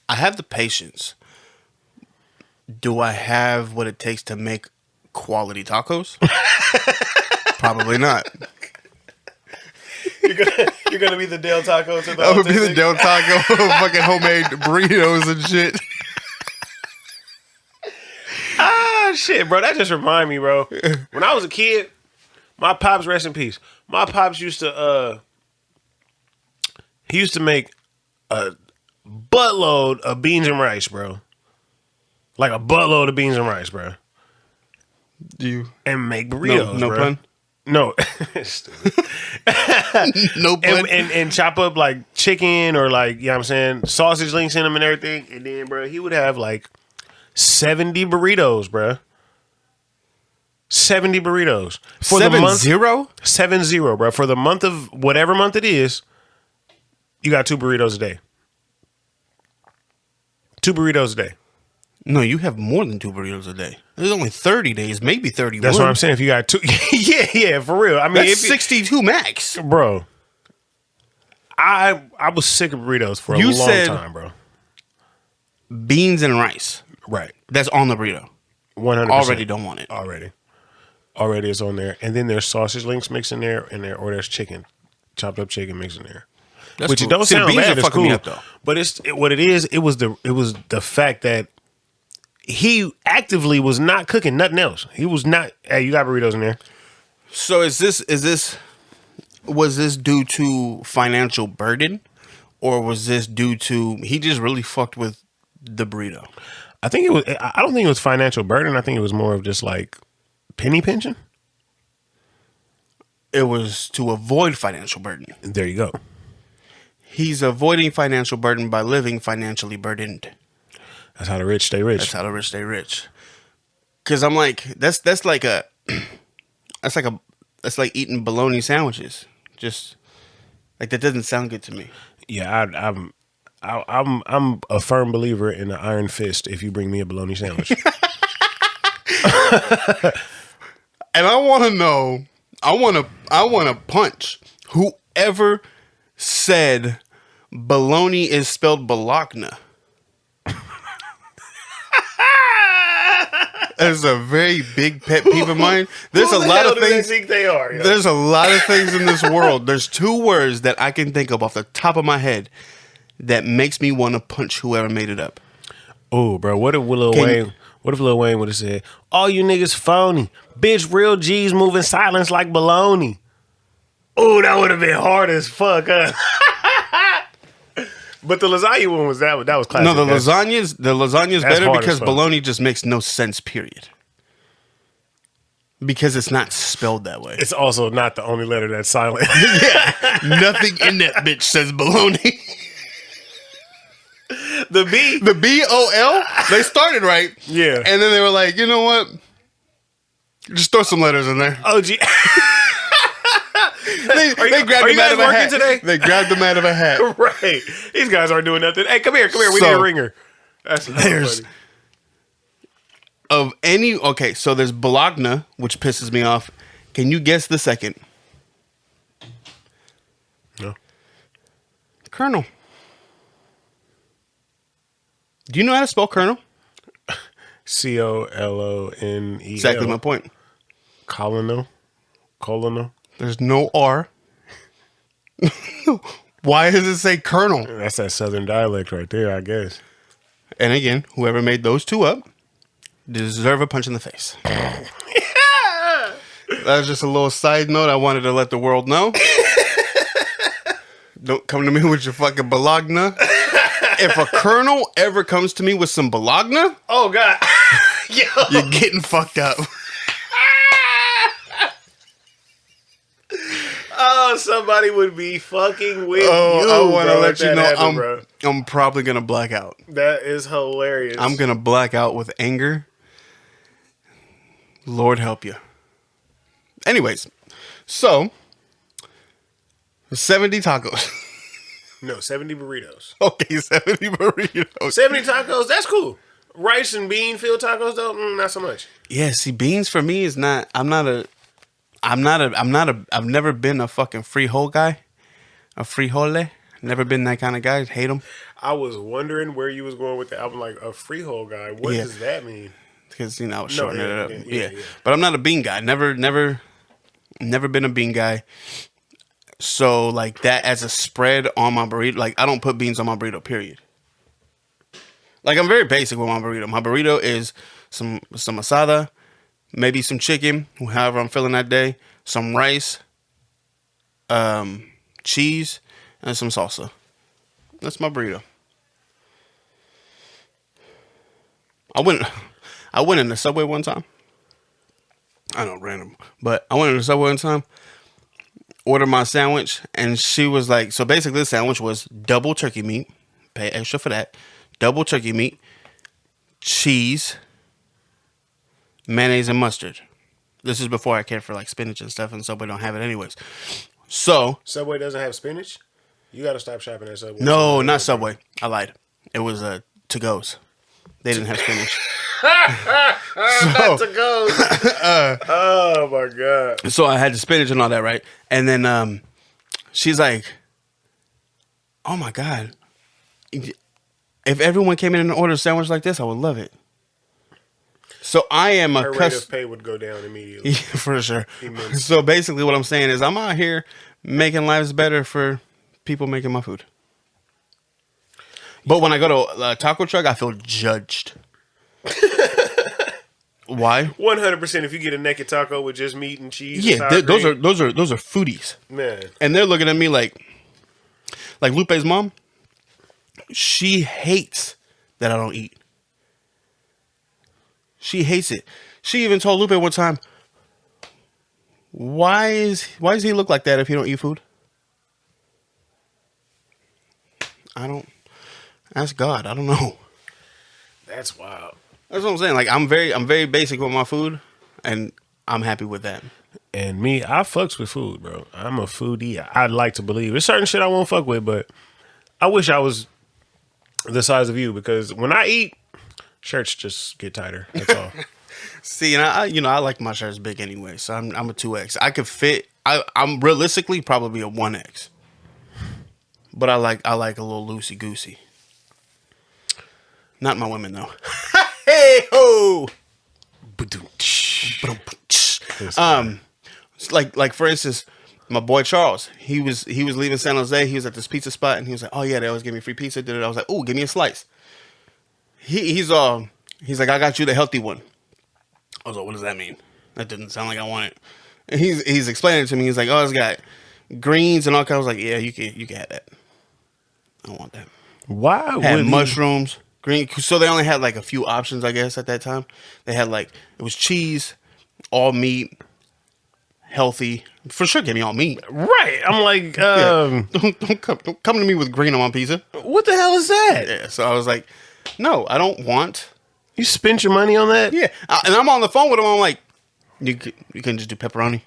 S3: have the patience. Do I have what it takes to make quality tacos? Probably not.
S1: You're gonna be the Del Taco to the
S3: I'm gonna be the
S1: autistic?
S3: Del Taco, fucking homemade burritos and shit.
S1: Ah, shit, bro. That just remind me, bro. When I was a kid, my pops, rest in peace. My pops used to he used to make a buttload of beans and rice, bro. Like a buttload of beans and rice, bro. And make burritos,
S3: no
S1: bro.
S3: pun?
S1: No. Stupid.
S3: No pun.
S1: And chop up like chicken or like, you know what I'm saying, sausage links in them and everything. And then, bro, he would have like 70 burritos, bro. 70 burritos. For the month, 70, bro. For the month of whatever month it is, you got 2 burritos a day. 2 burritos a day.
S3: No, you have more than 2 burritos a day. There's only 30 days, maybe 31.
S1: That's what I'm saying. If you got 2, yeah, for real. I mean,
S3: that's 62 max.
S1: Bro. I was sick of burritos for a long time, bro.
S3: Beans and rice.
S1: Right.
S3: That's on the burrito.
S1: 100%.
S3: Already don't want it.
S1: Already is on there. And then there's sausage links mixed in there, or there's chicken. Chopped up chicken mixed in there.
S3: That's
S1: Which
S3: cool.
S1: it don't
S3: See,
S1: sound
S3: beans
S1: bad.
S3: are
S1: It's
S3: fucking me
S1: cool.
S3: up, though.
S1: But what it is, it was the fact that he actively was not cooking nothing else. He was not, hey, you got burritos in there.
S3: So was this due to financial burden, or was this due to he just really fucked with the burrito?
S1: I think it was. I don't think it was financial burden. I think it was more of just like penny pinching.
S3: It was to avoid financial burden.
S1: There you go.
S3: He's avoiding financial burden by living financially burdened.
S1: That's how the rich stay rich.
S3: That's how the rich stay rich. Because I'm like, that's like eating bologna sandwiches. Just like that doesn't sound good to me.
S1: Yeah, I'm a firm believer in the iron fist. If you bring me a bologna sandwich,
S3: and I want to know, I want to punch whoever said bologna is spelled bologna. There's a very big pet peeve of mine. There's a lot of things.
S1: Think they are. Yo?
S3: There's a lot of things in this world. There's 2 words that I can think of off the top of my head that makes me want to punch whoever made it up.
S1: Oh, bro, what if Lil Wayne would have said, "All you niggas phony, bitch, real G's moving silence like baloney." Oh, that would have been hard as fuck, huh? But the lasagna one was that was classic.
S3: No, the lasagna's better
S1: hard
S3: because
S1: as fuck.
S3: bologna just makes no sense, period. Because it's not spelled that way.
S1: It's also not the only letter that's silent.
S3: Yeah, nothing in that bitch says bologna.
S1: The B.
S3: The BOL, they started right.
S1: Yeah.
S3: And then they were like, you know what? Just throw some letters in there.
S1: OG.
S3: They grabbed them out of a hat.
S1: Today?
S3: They grabbed them out of a hat.
S1: Right. These guys aren't doing nothing. Hey, come here. We need a ringer. That's
S3: There's
S1: funny.
S3: of any. Okay, so there's bologna, which pisses me off. Can you guess the second?
S1: No.
S3: Colonel. Do you know how to spell Colonel?
S1: COLONEL.
S3: Exactly my point.
S1: Colonel.
S3: There's no R. Why does it say Colonel?
S1: That's that southern dialect right there, I guess.
S3: And again, whoever made those 2 up deserve a punch in the face. That was just a little side note I wanted to let the world know. Don't come to me with your fucking bologna. If a colonel ever comes to me with some bologna,
S1: Oh, God. Yo.
S3: you're getting fucked up.
S1: Oh, somebody would be fucking with you.
S3: I want to
S1: bro,
S3: let
S1: if
S3: you
S1: that
S3: know
S1: happened, bro.
S3: I'm probably going to black out.
S1: That is hilarious.
S3: I'm going to black out with anger. Lord help you. Anyways, so 70 tacos.
S1: No, 70 burritos.
S3: Okay, 70 burritos.
S1: 70 tacos, that's cool. Rice and bean filled tacos, though, not so much.
S3: Yeah, see, beans for me is not. I've never been a fucking frijol guy. A frijole. Never been that kind of guy. Hate them.
S1: I was wondering where you was going with that. I'm like, a freehold guy. What does that mean?
S3: Because, I was
S1: No,
S3: shortening
S1: yeah,
S3: it up.
S1: yeah.
S3: But I'm not a bean guy. Never been a bean guy. So like that as a spread on my burrito. Like I don't put beans on my burrito. Period. Like I'm very basic with my burrito. My burrito is some asada, maybe some chicken, however I'm feeling that day, some rice, cheese, and some salsa. That's my burrito. I went in the Subway one time. I know, random, but I went in the Subway one time, ordered my sandwich, and she was like, so basically the sandwich was double turkey meat, pay extra for that, double turkey meat, cheese, mayonnaise, and mustard. This is before I cared for like spinach and stuff, and Subway don't have it anyways. So
S1: Subway doesn't have spinach? You got to stop shopping at Subway.
S3: no, not Subway. I lied. It was to-go's. They didn't have spinach.
S1: Not to go. Oh my god.
S3: So I had the spinach and all that, right? And then she's like, "Oh my god, if everyone came in and ordered a sandwich like this, I would love it." So I am
S1: Her rate of pay would go down immediately.
S3: Yeah, for sure.
S1: Immensely.
S3: So basically, what I'm saying is, I'm out here making lives better for people making my food. But when I go to a taco truck, I feel judged. Why?
S1: 100%. If you get a naked taco with just meat and cheese,
S3: Yeah,
S1: and
S3: those
S1: sour
S3: are foodies,
S1: man.
S3: and they're looking at me like Lupe's mom. She hates that I don't eat. She hates it. She even told Lupe one time, "Why does he look like that if he don't eat food?" I don't. Ask God. I don't know.
S1: That's wild.
S3: That's what I'm saying. Like I'm very basic with my food, and I'm happy with that.
S1: And me, I fucks with food, bro. I'm a foodie. I'd like to believe there's certain shit I won't fuck with, but I wish I was the size of you because when I eat, shirts just get tighter. That's all.
S3: See, and I like my shirts big anyway, so I'm a 2X. I could fit. I'm realistically probably a 1X, but I like a little loosey goosey. Not my women though. Hey ho. Like for instance, my boy Charles, he was leaving San Jose. He was at this pizza spot, and he was like, "Oh yeah, they always give me free pizza." I was like, "Oh, give me a slice." He's like, "I got you the healthy one." I was like, "What does that mean?" That didn't sound like I want it. And he's explaining it to me. He's like, "Oh, it's got greens and all kinds." I was like, "Yeah, you can have that. I don't want that."
S1: Why
S3: Had
S1: would
S3: mushrooms, green. So they only had like a few options, I guess, at that time. They had like it was cheese, all meat, healthy. For sure, give me all meat.
S1: Right. I'm like,
S3: Don't come to me with green on my pizza.
S1: what the hell is that?
S3: Yeah. So I was like, no, I don't want.
S1: You spent your money on that?
S3: Yeah, and I'm on the phone with him. I'm like, you couldn't just do pepperoni.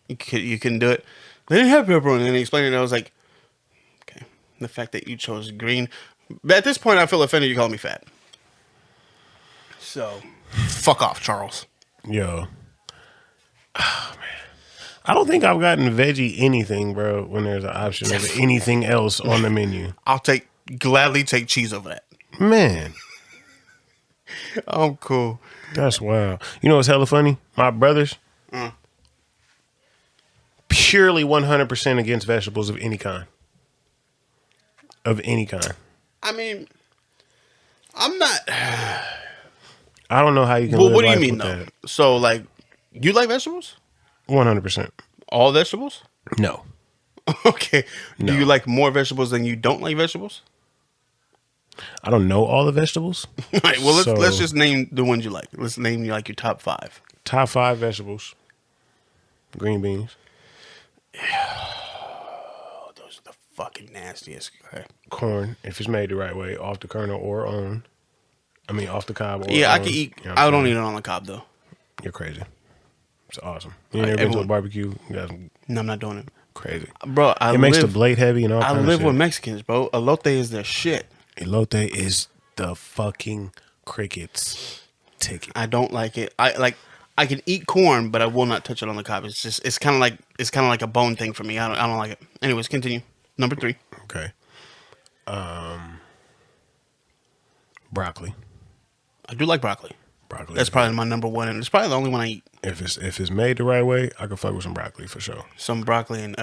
S3: You couldn't do it. They didn't have pepperoni. And he explained it. I was like, okay. The fact that you chose green. But at this point, I feel offended. You call me fat. So, fuck off, Charles.
S1: Yo. Oh, man. I don't think I've gotten veggie anything, bro, when there's an option of anything else on the menu.
S3: I'll gladly take cheese over that.
S1: Man.
S3: I'm cool.
S1: That's wild. You know what's hella funny? My brothers, purely 100% against vegetables of any kind. Of any kind.
S3: I mean, I'm not.
S1: I don't know how you can
S3: Well,
S1: live
S3: what do you
S1: life
S3: mean,
S1: with
S3: though?
S1: that.
S3: So, like, you like vegetables?
S1: 100%.
S3: All vegetables?
S1: No.
S3: Okay.
S1: No.
S3: Do you like more vegetables than you don't like vegetables?
S1: I don't know all the vegetables.
S3: All right, well,
S1: So-
S3: let's just name the ones you like. Let's name like your top 5.
S1: Top 5 vegetables. Green beans.
S3: Oh, those are the fucking nastiest. Okay.
S1: Corn, if it's made the right way, off the kernel or on. I mean, off the cob or
S3: Yeah, I
S1: on.
S3: can eat.
S1: You know what I'm
S3: I don't
S1: saying?
S3: eat it on the cob though.
S1: You're crazy. It's awesome. You ain't
S3: Like,
S1: never been to a
S3: everyone-
S1: barbecue? You guys
S3: No, I'm not doing it,
S1: crazy.
S3: bro.
S1: It makes the blade heavy and all
S3: I
S1: kinds of
S3: live
S1: shit.
S3: with Mexicans, bro. Elote is their shit.
S1: Elote is the fucking crickets ticket.
S3: I don't like it. I can eat corn, but I will not touch it on the cob. It's kind of like a bone thing for me. I don't like it. Anyways, continue. Number 3.
S1: Okay. Broccoli.
S3: I do like broccoli.
S1: Broccoli.
S3: That's
S1: is
S3: probably my number 1, and it's probably the only one I eat.
S1: good. If it's made the right way, I can fuck with some broccoli for sure.
S3: Some broccoli and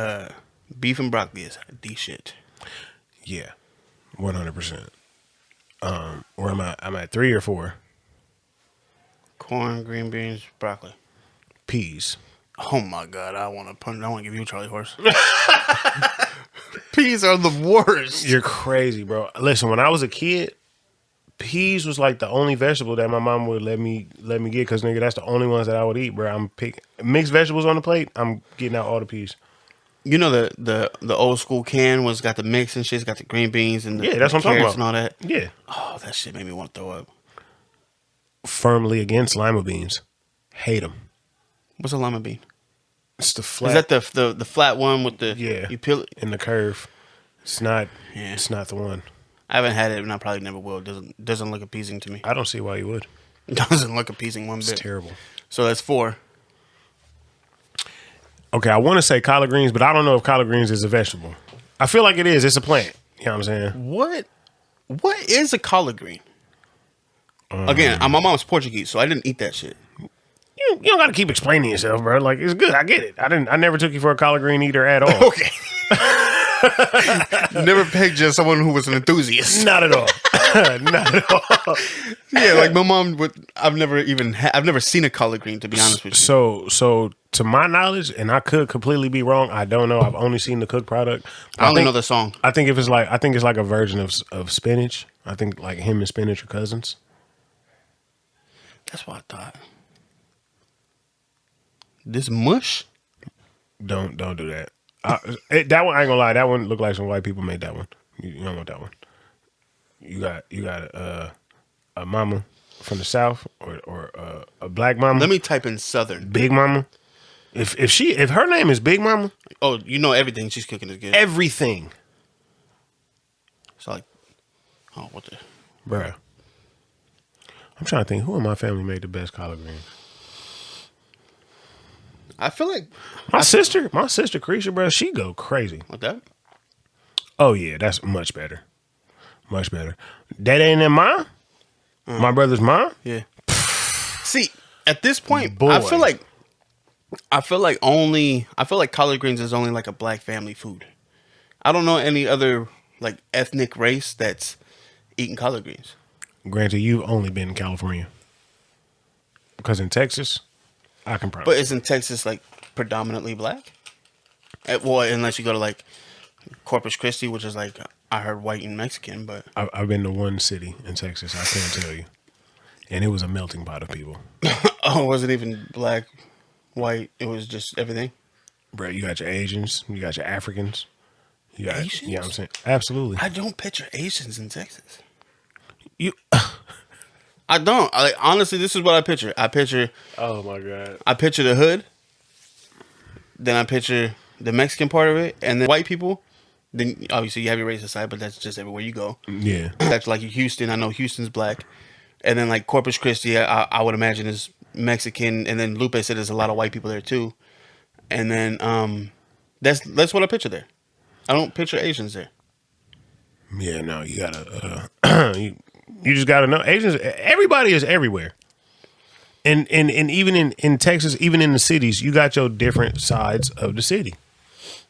S3: Beef and broccoli is the shit.
S1: Yeah, 100%. Where am I? I'm at 3 or 4.
S3: Corn, green beans, broccoli.
S1: Peas.
S3: Oh my god, I want to give you a Charlie horse. Peas are the worst.
S1: You're crazy, bro. Listen, when I was a kid, peas was like the only vegetable that my mom would let me get, because nigga, that's the only ones that I would eat, bro. I'm picking mixed vegetables on the plate. I'm getting out all the peas.
S3: You know the old school can was got the mix and shit. It's got the green beans and the,
S1: that's what I'm talking about
S3: and all that.
S1: Yeah.
S3: Oh, that shit made me want to throw up.
S1: Firmly against lima beans. Hate them.
S3: What's a lima bean?
S1: It's the flat.
S3: Is that the flat one with the you peel it
S1: in the curve? It's not. Yeah. It's not the one.
S3: I haven't had it, and I probably never will. Doesn't look appeasing to me.
S1: I don't see why you would.
S3: It doesn't look appeasing one bit.
S1: It's terrible.
S3: So that's 4.
S1: Okay, I want to say collard greens, but I don't know if collard greens is a vegetable. I feel like it is. It's a plant. You know what I'm saying?
S3: What is a collard green? Again, my mom's Portuguese, so I didn't eat that shit.
S1: You don't got to keep explaining yourself, bro. Like, it's good. I get it. I never took you for a collard green eater at all.
S3: Okay. Never pegged you as someone who was an enthusiast.
S1: Not at all. Not at all.
S3: Yeah, like my mom would. I've never seen a collard green, to be honest with you.
S1: So to my knowledge, and I could completely be wrong. I don't know. I've only seen the cooked product.
S3: I only know the song.
S1: I think it's like a version of spinach. I think like him and spinach are cousins.
S3: That's what I thought. This mush?
S1: Don't do that. That one, I ain't gonna lie. That one looked like some white people made that one. You don't want that one. You got a mama from the South or a black mama.
S3: Let me type in Southern.
S1: Big Mama. If her name is Big Mama.
S3: Oh, you know everything she's cooking is good.
S1: Everything.
S3: It's like, oh, what the,
S1: bruh. I'm trying to think who in my family made the best collard greens.
S3: I feel like
S1: my sister, Creisha, bro, she go crazy.
S3: Like that?
S1: Oh yeah, that's much better. Much better. That ain't in mine? My brother's mom?
S3: Yeah. See, at this point,
S1: boy.
S3: I feel like collard greens is only like a black family food. I don't know any other like ethnic race that's eating collard greens.
S1: Granted, you've only been in California. Because in Texas, I can probably.
S3: But isn't Texas like predominantly black? Well, unless you go to like Corpus Christi, which is like, I heard white and Mexican, but
S1: I've been to one city in Texas, I can't tell you. And it was a melting pot of people.
S3: Oh, it wasn't even black, white, it was just everything?
S1: Bro, you got your Asians, you got your Africans. You got,
S3: Asians?
S1: You know what I'm saying? Absolutely.
S3: I don't picture Asians in Texas.
S1: You
S3: I don't. Honestly, this is what I picture.
S1: oh my God.
S3: I picture the hood. Then I picture the Mexican part of it. And then white people. Then obviously you have your racist side, but that's just everywhere you go.
S1: Yeah.
S3: That's like Houston. I know Houston's black. And then like Corpus Christi, I would imagine is Mexican. And then Lupe said there's a lot of white people there too. And then that's what I picture there. I don't picture Asians there.
S1: Yeah, no, you gotta you just gotta know Asians. Everybody is everywhere, and even in Texas, even in the cities, you got your different sides of the city.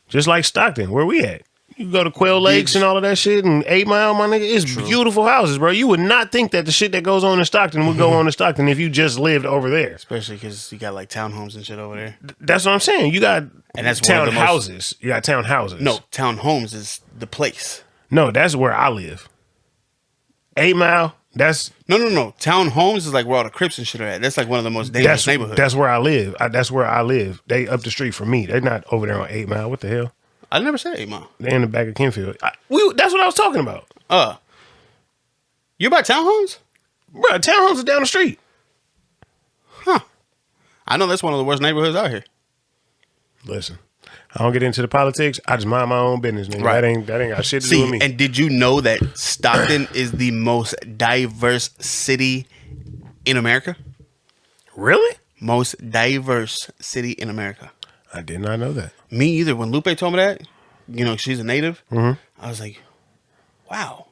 S1: Just like Stockton, where we at. You go to Quail Lakes and all of that shit, and 8 Mile, my nigga, it's beautiful houses, bro. You would not think that the shit that goes on in Stockton would go on in Stockton if you just lived over there.
S3: Especially because you got like townhomes and shit over there.
S1: That's what I'm saying. You got
S3: townhouses.
S1: You got townhouses.
S3: No, townhomes is the place.
S1: No, that's where I live. 8 Mile, that's...
S3: No. Townhomes is like where all the Crips and shit are at. That's like one of the most dangerous neighborhoods.
S1: That's where I live. That's where I live. They up the street from me. They're not over there on 8 Mile. What the hell?
S3: I never said 8 Mile.
S1: They're in the back of Kenfield. That's what I was talking about.
S3: You're by townhomes?
S1: Bro, townhomes are down the street.
S3: Huh. I know that's one of the worst neighborhoods out here.
S1: Listen, I don't get into the politics. I just mind my own business, nigga.
S3: Right.
S1: That ain't got shit to do with me.
S3: And did you know that Stockton is the most diverse city in America?
S1: Really?
S3: Most diverse city in America.
S1: I did not know that.
S3: Me either. When Lupe told me that, you know, she's a native, I was like, wow.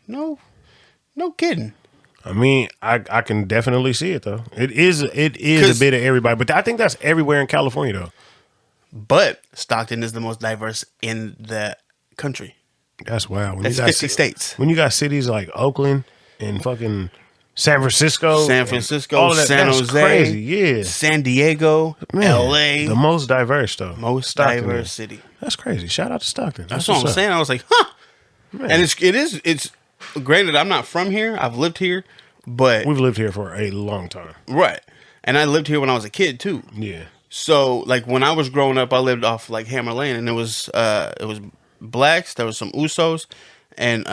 S3: No kidding.
S1: I mean, I can definitely see it, though. It is a bit of everybody. But I think that's everywhere in California, though.
S3: But Stockton is the most diverse in the country.
S1: That's wild.
S3: That's 50 states.
S1: When you got cities like Oakland and fucking San Francisco,
S3: all of that, San Jose,
S1: crazy. Yeah,
S3: San Diego,
S1: Man,
S3: LA,
S1: the most diverse though.
S3: Most
S1: Stockton
S3: diverse
S1: is.
S3: city.
S1: That's crazy. Shout out to Stockton.
S3: That's what I'm saying. I was like, huh.
S1: Man.
S3: And it's granted I'm not from here. I've lived here, but
S1: we've lived here for a long time.
S3: Right. And I lived here when I was a kid too.
S1: Yeah.
S3: So like when I was growing up, I lived off like Hammer Lane, and it was blacks, there was some Usos, and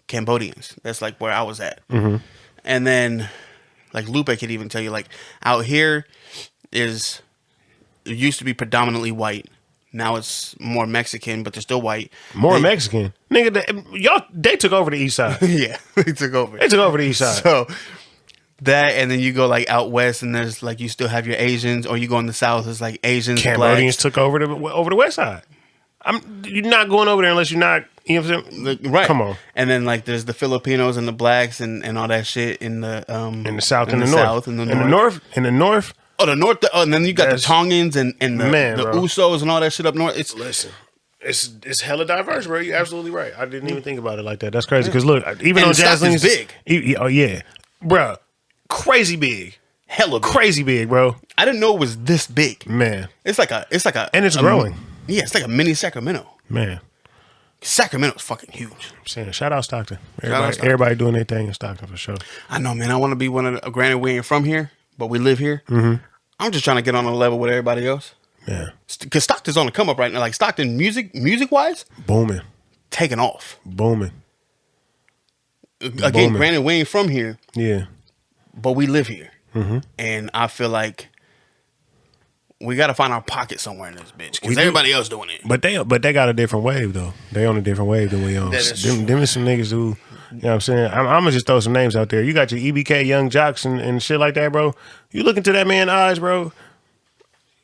S3: Cambodians. That's like where I was at.
S1: Mm-hmm.
S3: And then like Lupe could even tell you, like out here it used to be predominantly white. Now it's more Mexican, but they're still white.
S1: Mexican. Nigga, they took over the east side.
S3: Yeah, they took over.
S1: They took over the east side.
S3: So that, and then you go like out west, and there's like you still have your Asians, or you go in the south, it's like Asians,
S1: Cambodians
S3: blacks.
S1: took over the west side. You're not going over there unless you're not. You know what I'm saying?
S3: Right.
S1: Come on.
S3: And then like there's the Filipinos and the blacks and all that shit in the
S1: south and the north.
S3: south and the north.
S1: In the north.
S3: Oh, the north. And then you got the Tongans and the
S1: bro.
S3: Usos and all that shit up north.
S1: It's hella diverse, bro. You're absolutely right. I didn't even think about it like that. That's crazy. Because look, even though Jasmine's
S3: big.
S1: Oh yeah, bro, crazy big,
S3: hella big.
S1: crazy big, bro.
S3: I didn't know it was this big.
S1: Man,
S3: it's like a,
S1: and it's growing.
S3: Yeah, it's like a mini Sacramento.
S1: Man,
S3: Sacramento's fucking huge.
S1: I'm saying, shout out Stockton.
S3: Stockton.
S1: Everybody doing their thing in Stockton for sure.
S3: I know, man. I want to be one of the. Granted, we ain't from here, but we live here.
S1: Mm-hmm.
S3: I'm just trying to get on a level with everybody else.
S1: Yeah,
S3: because Stockton's on the come up right now. Like Stockton, music wise,
S1: booming,
S3: taking off,
S1: booming.
S3: Again, granted, we ain't from here.
S1: Yeah,
S3: but we live here,
S1: mm-hmm.
S3: and I feel like we got to find our pocket somewhere in this bitch because everybody else doing it.
S1: But they got a different wave though. They on a different wave than we on. Them is some niggas who, you know what I'm saying? I'm gonna just throw some names out there. You got your EBK Young Jocks and shit like that, bro. You look into that man's eyes, bro.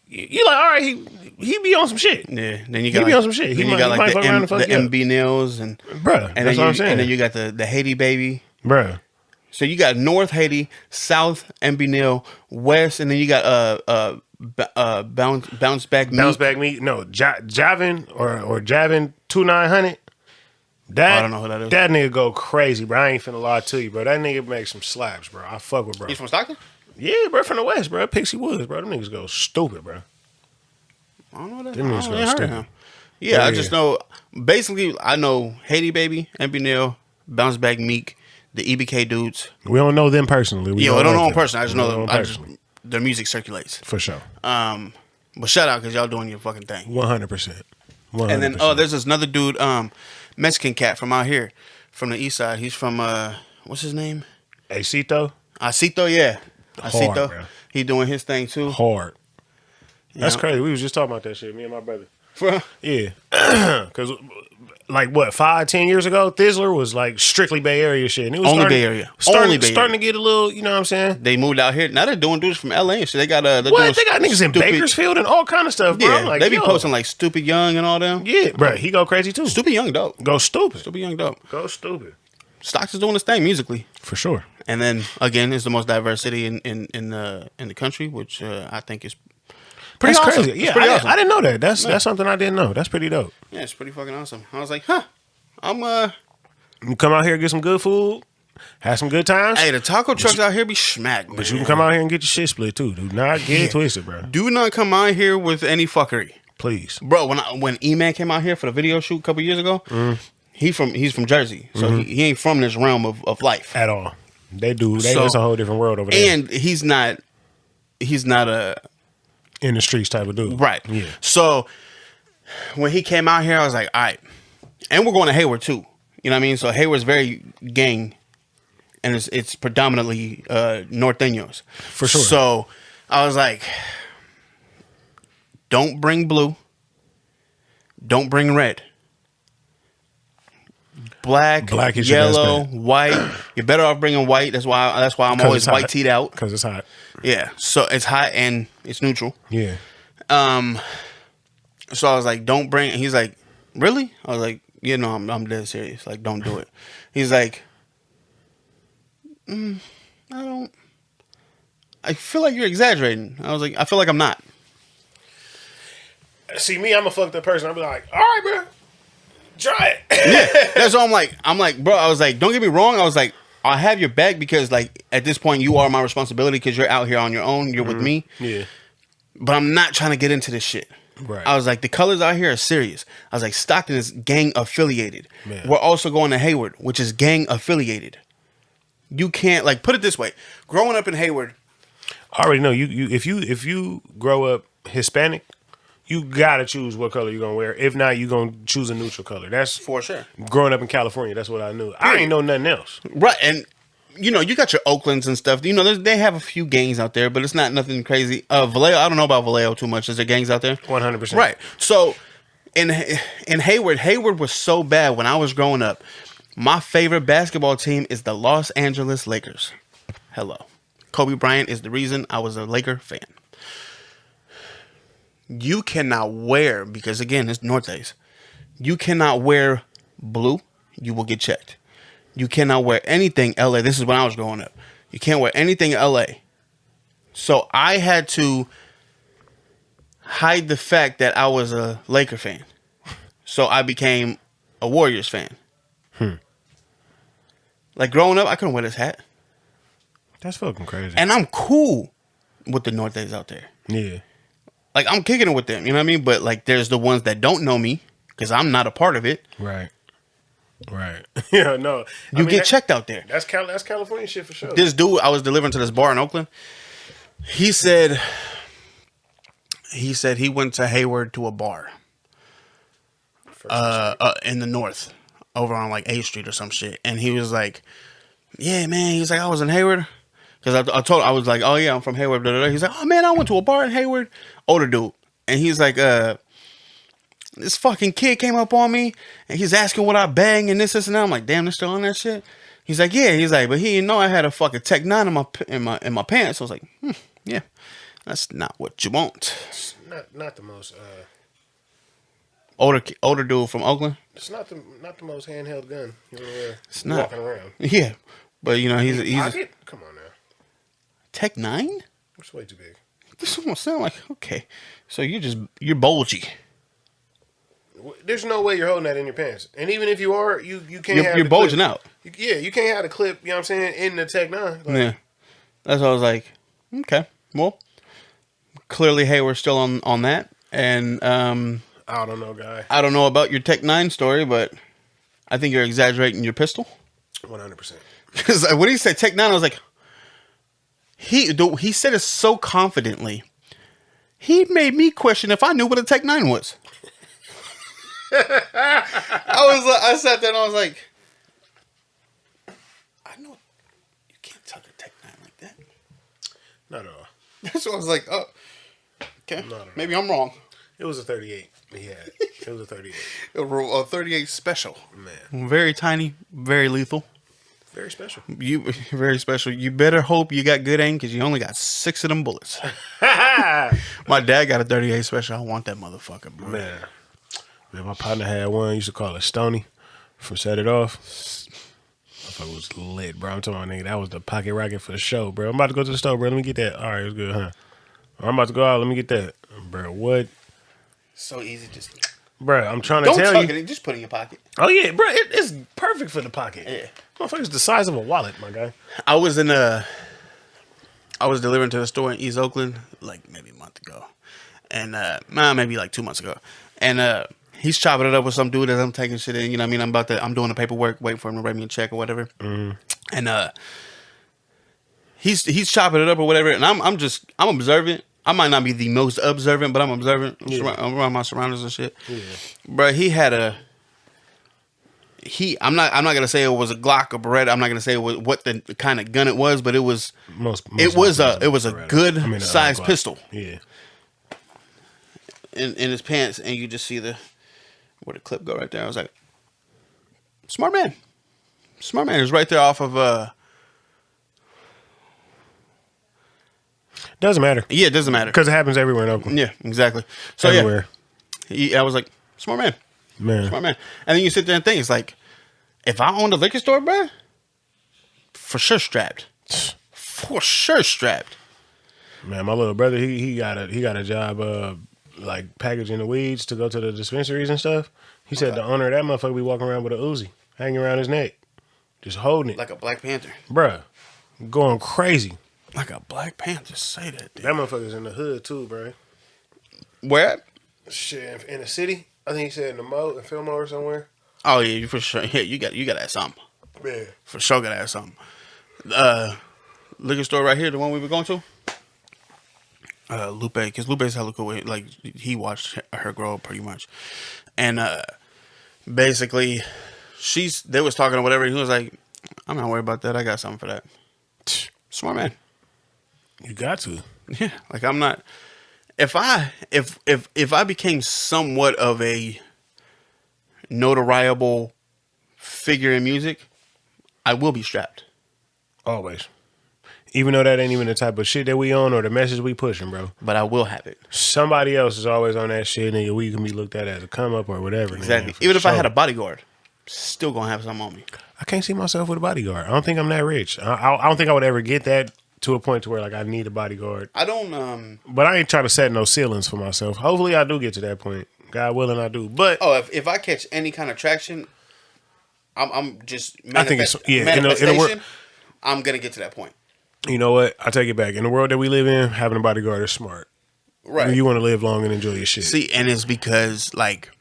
S1: You like, all right, he be on some shit.
S3: Yeah. Then you got
S1: be on some shit.
S3: Then you got like the MB Nails and
S1: bruh.
S3: And
S1: that's what I'm saying.
S3: And then you got the Haiti baby,
S1: bruh.
S3: So you got North Haiti, South MB Nail, West, and then you got bounce back
S1: meat. No, Javin or Javin 2900. That
S3: I don't know who that is.
S1: That nigga go crazy, bro. I ain't finna lie to you, bro. That nigga makes some slaps, bro. I fuck with bro.
S3: He's from Stockton?
S1: Yeah, bro, from the West, bro. Pixie Woods, bro. Them niggas go stupid, bro.
S3: I don't know that.
S1: Them niggas go stupid.
S3: Yeah, I just know. Basically, I know Haiti baby, MB Nail, bounce back Meek, the EBK dudes.
S1: We don't know them personally.
S3: We don't know them personally. I just know them. Their music circulates
S1: for sure.
S3: But shout out because y'all doing your fucking thing.
S1: 100%.
S3: And then there's this another dude, Mexican cat from out here, from the east side. He's from what's his name?
S1: Acito,
S3: yeah. Acito.
S1: Bro.
S3: He doing his thing too.
S1: Hard. That's crazy. We was just talking about that shit, me and my brother. Yeah. Because, like, what, 5-10 years ago, Thizzler was, like, strictly Bay Area shit. And it was
S3: only Bay Area.
S1: Starting to get a little, you know what I'm saying?
S3: They moved out here. Now they're doing dudes from LA and shit. They got They
S1: got niggas in Bakersfield and all kind of stuff, bro.
S3: Yeah,
S1: like,
S3: they be posting, like, Stupid Young and all them.
S1: Yeah, bro. He go crazy, too.
S3: Stupid Young dope.
S1: Go stupid.
S3: Stupid Young dope.
S1: Go stupid.
S3: Stocks is doing his thing musically.
S1: For sure.
S3: And then, again, it's the most diverse city in the country, which I think is pretty awesome.
S1: Crazy. Yeah, I didn't know that. That's something I didn't know. That's pretty dope.
S3: Yeah, it's pretty fucking awesome. I was like, huh.
S1: You come out here, get some good food, have some good times.
S3: Hey, the taco trucks out here be smacked, man.
S1: But you can come out here and get your shit split too. Do not get it twisted, bro.
S3: Do not come out here with any fuckery,
S1: please,
S3: bro. When E-Man came out here for the video shoot a couple years ago, he's from Jersey, so he ain't from this realm of life
S1: at all. It's a whole different world over there,
S3: and he's not a
S1: in the streets type of dude,
S3: right? Yeah. So when he came out here, I was like, all right, and we're going to Hayward too. You know what I mean? So Hayward's very gang, and it's predominantly norteños.
S1: For sure.
S3: So I was like, don't bring blue. Don't bring red. Black is yellow, white. You're better off bringing white. That's why I'm always white teed out.
S1: Because it's hot.
S3: Yeah. So it's hot and it's neutral.
S1: Yeah.
S3: So I was like, don't bring. And he's like, really? I was like, yeah, no, I'm dead serious. Like, don't do it. He's like, I feel like you're exaggerating. I was like, I feel like I'm not.
S1: See me, I'm a fucked up person. I'll be like, all right, bro, try it.
S3: Yeah, that's what I'm like, bro. I was like, don't get me wrong. I was like, I have your back because like at this point you are my responsibility because you're out here on your own. You're with me.
S1: Yeah.
S3: But I'm not trying to get into this shit.
S1: Right.
S3: I was like, the colors out here are serious. I was like, Stockton is gang affiliated.
S1: Man.
S3: We're also going to Hayward, which is gang affiliated. You can't like put it this way. Growing up in Hayward,
S1: I already know you if you grow up Hispanic, you gotta choose what color you're gonna wear. If not, you're gonna choose a neutral color. That's
S3: for sure.
S1: Growing up in California, that's what I knew. I ain't know nothing else.
S3: Right, and you know, you got your Oaklands and stuff. You know, they have a few gangs out there, but it's not nothing crazy. Vallejo, I don't know about Vallejo too much. Is there gangs out there?
S1: 100%.
S3: Right. So in Hayward was so bad when I was growing up. My favorite basketball team is the Los Angeles Lakers. Hello. Kobe Bryant is the reason I was a Laker fan. You cannot wear, because again, it's Nortes. You cannot wear blue. You will get checked. You cannot wear anything LA. This is when I was growing up. You can't wear anything LA. So I had to hide the fact that I was a Laker fan. So I became a Warriors fan. Like growing up, I couldn't wear this hat.
S1: That's fucking crazy.
S3: And I'm cool with the Nortes out there.
S1: Yeah.
S3: Like, I'm kicking it with them, you know what I mean? But, like, there's the ones that don't know me because I'm not a part of it.
S1: Right. Yeah, no.
S3: You get checked out there.
S1: That's California shit for sure.
S3: This dude, I was delivering to this bar in Oakland. He said he went to Hayward to a bar in the north over on, like, 8th Street or some shit. And he was like, yeah, man. He's like, I was in Hayward. Because I was like, oh, yeah, I'm from Hayward. Blah, blah, blah. He's like, oh, man, I went to a bar in Hayward. Older dude. And he's like, this fucking kid came up on me. And he's asking what I bang and this and that. I'm like, damn, they're still on that shit? He's like, yeah. He's like, but he didn't know I had a fucking Tech 9 in my pants. So I was like, yeah, that's not what you want.
S1: It's not the most...
S3: Older dude from Oakland.
S1: It's not the most handheld gun you want to wear.
S3: It's not.
S1: Walking around.
S3: Yeah. But, you know, he's
S1: Come on now.
S3: Tech 9?
S1: It's way too big.
S3: This almost sound like, okay. So you're bulgy.
S1: There's no way you're holding that in your pants. And even if you are, you can't have
S3: you're bulging out.
S1: You can't have the clip, you know what I'm saying, in the Tech 9. Like,
S3: yeah. That's why I was like, okay. Well, clearly Hayward's still on that. And
S1: I don't know, guy.
S3: I don't know about your Tech 9 story, but I think you're exaggerating your pistol.
S1: 100%.
S3: Because when he said Tech 9, I was like, he said it so confidently. He made me question if I knew what a Tech 9 was. I sat there and I was like, I know you can't tuck a Tech 9 like that.
S1: Not at all.
S3: So I was like, oh, okay, maybe I'm wrong.
S1: It was a 38 he had. It was a 38.
S3: A 38 special.
S1: Man.
S3: Very tiny, very lethal.
S1: Very special.
S3: Very special. You better hope you got good aim because you only got 6 of them bullets. My dad got a 38 special. I want that motherfucker, bro.
S1: Man, my partner had one. Used to call it Stony from Set It Off. Motherfucker was lit, bro. I'm talking about, nigga, that was the pocket rocket for the show, bro. I'm about to go to the store, bro. Let me get that. All right, it was good, huh? I'm about to go out. Let me get that. Bro, what?
S3: So easy, just...
S1: Bro, I'm trying to
S3: Don't
S1: tell
S3: tuck
S1: you.
S3: it. Just put it in your pocket.
S1: Oh, yeah, bro. It's perfect for the pocket.
S3: Yeah.
S1: Motherfucker's the size of a wallet, my guy.
S3: I was delivering to the store in East Oakland, like maybe a month ago. And, maybe like 2 months ago. And, he's chopping it up with some dude as I'm taking shit in. You know what I mean? I'm doing the paperwork, waiting for him to write me a check or whatever. And, he's chopping it up or whatever. And I'm observant. I might not be the most observant, but I'm observant.
S1: Yeah.
S3: I'm around my surroundings and shit.
S1: Yeah.
S3: Bro, he had I'm not gonna say it was a Glock or Beretta. I'm not gonna say what the kind of gun it was, but it was it was a good sized pistol.
S1: Yeah.
S3: In his pants, and you just see where the clip go right there. I was like, smart man. Smart man is right there off of
S1: Doesn't matter.
S3: Yeah, it doesn't matter.
S1: Because it happens everywhere in Oakland.
S3: Yeah, exactly. So
S1: everywhere.
S3: Yeah. I was like, smart man.
S1: Man.
S3: Smart man. And then you sit there and think, it's like, if I owned a liquor store, bro, for sure strapped. For sure strapped.
S1: Man, my little brother, he got a job like packaging the weeds to go to the dispensaries and stuff. He said the owner of that motherfucker be walking around with a Uzi hanging around his neck, just holding it
S3: Like a Black Panther.
S1: bruh, going crazy.
S3: Like a Black Panther. Say that. Dude.
S1: That motherfucker's in the hood too, bro.
S3: Where?
S1: Shit, in the city. I think he said in the Mo, in Fillmore or somewhere.
S3: Oh yeah, you for sure. Yeah, you got to have something.
S1: Yeah.
S3: For sure, got to have something. Liquor store right here, the one we were going to. Lupe, because Lupe's hella cool. Like he watched her grow up pretty much, and basically, they was talking or whatever. He was like, "I'm not worried about that. I got something for that." Smart man.
S1: You got to.
S3: Yeah, like I'm not. If I became somewhat of a notariable figure in music, I will be strapped.
S1: Always. Even though that ain't even the type of shit that we on or the message we pushing, bro.
S3: But I will have it.
S1: Somebody else is always on that shit, and we can be looked at as a come up or whatever.
S3: Exactly.
S1: Man,
S3: even if I
S1: sure.
S3: had a bodyguard, still gonna have something on me.
S1: I can't see myself with a bodyguard. I don't think I'm that rich. I don't think I would ever get that to a point to where like I need a bodyguard.
S3: I don't.
S1: But I ain't trying to set no ceilings for myself. Hopefully, I do get to that point. God willing, I do. But
S3: If I catch any kind of traction, I'm just
S1: I think it's
S3: manifestation.
S1: in the world.
S3: I'm gonna get to that point.
S1: You know what? I take it back. In the world that we live in, having a bodyguard is smart.
S3: Right.
S1: You want to live long and enjoy your shit.
S3: See, and it's because like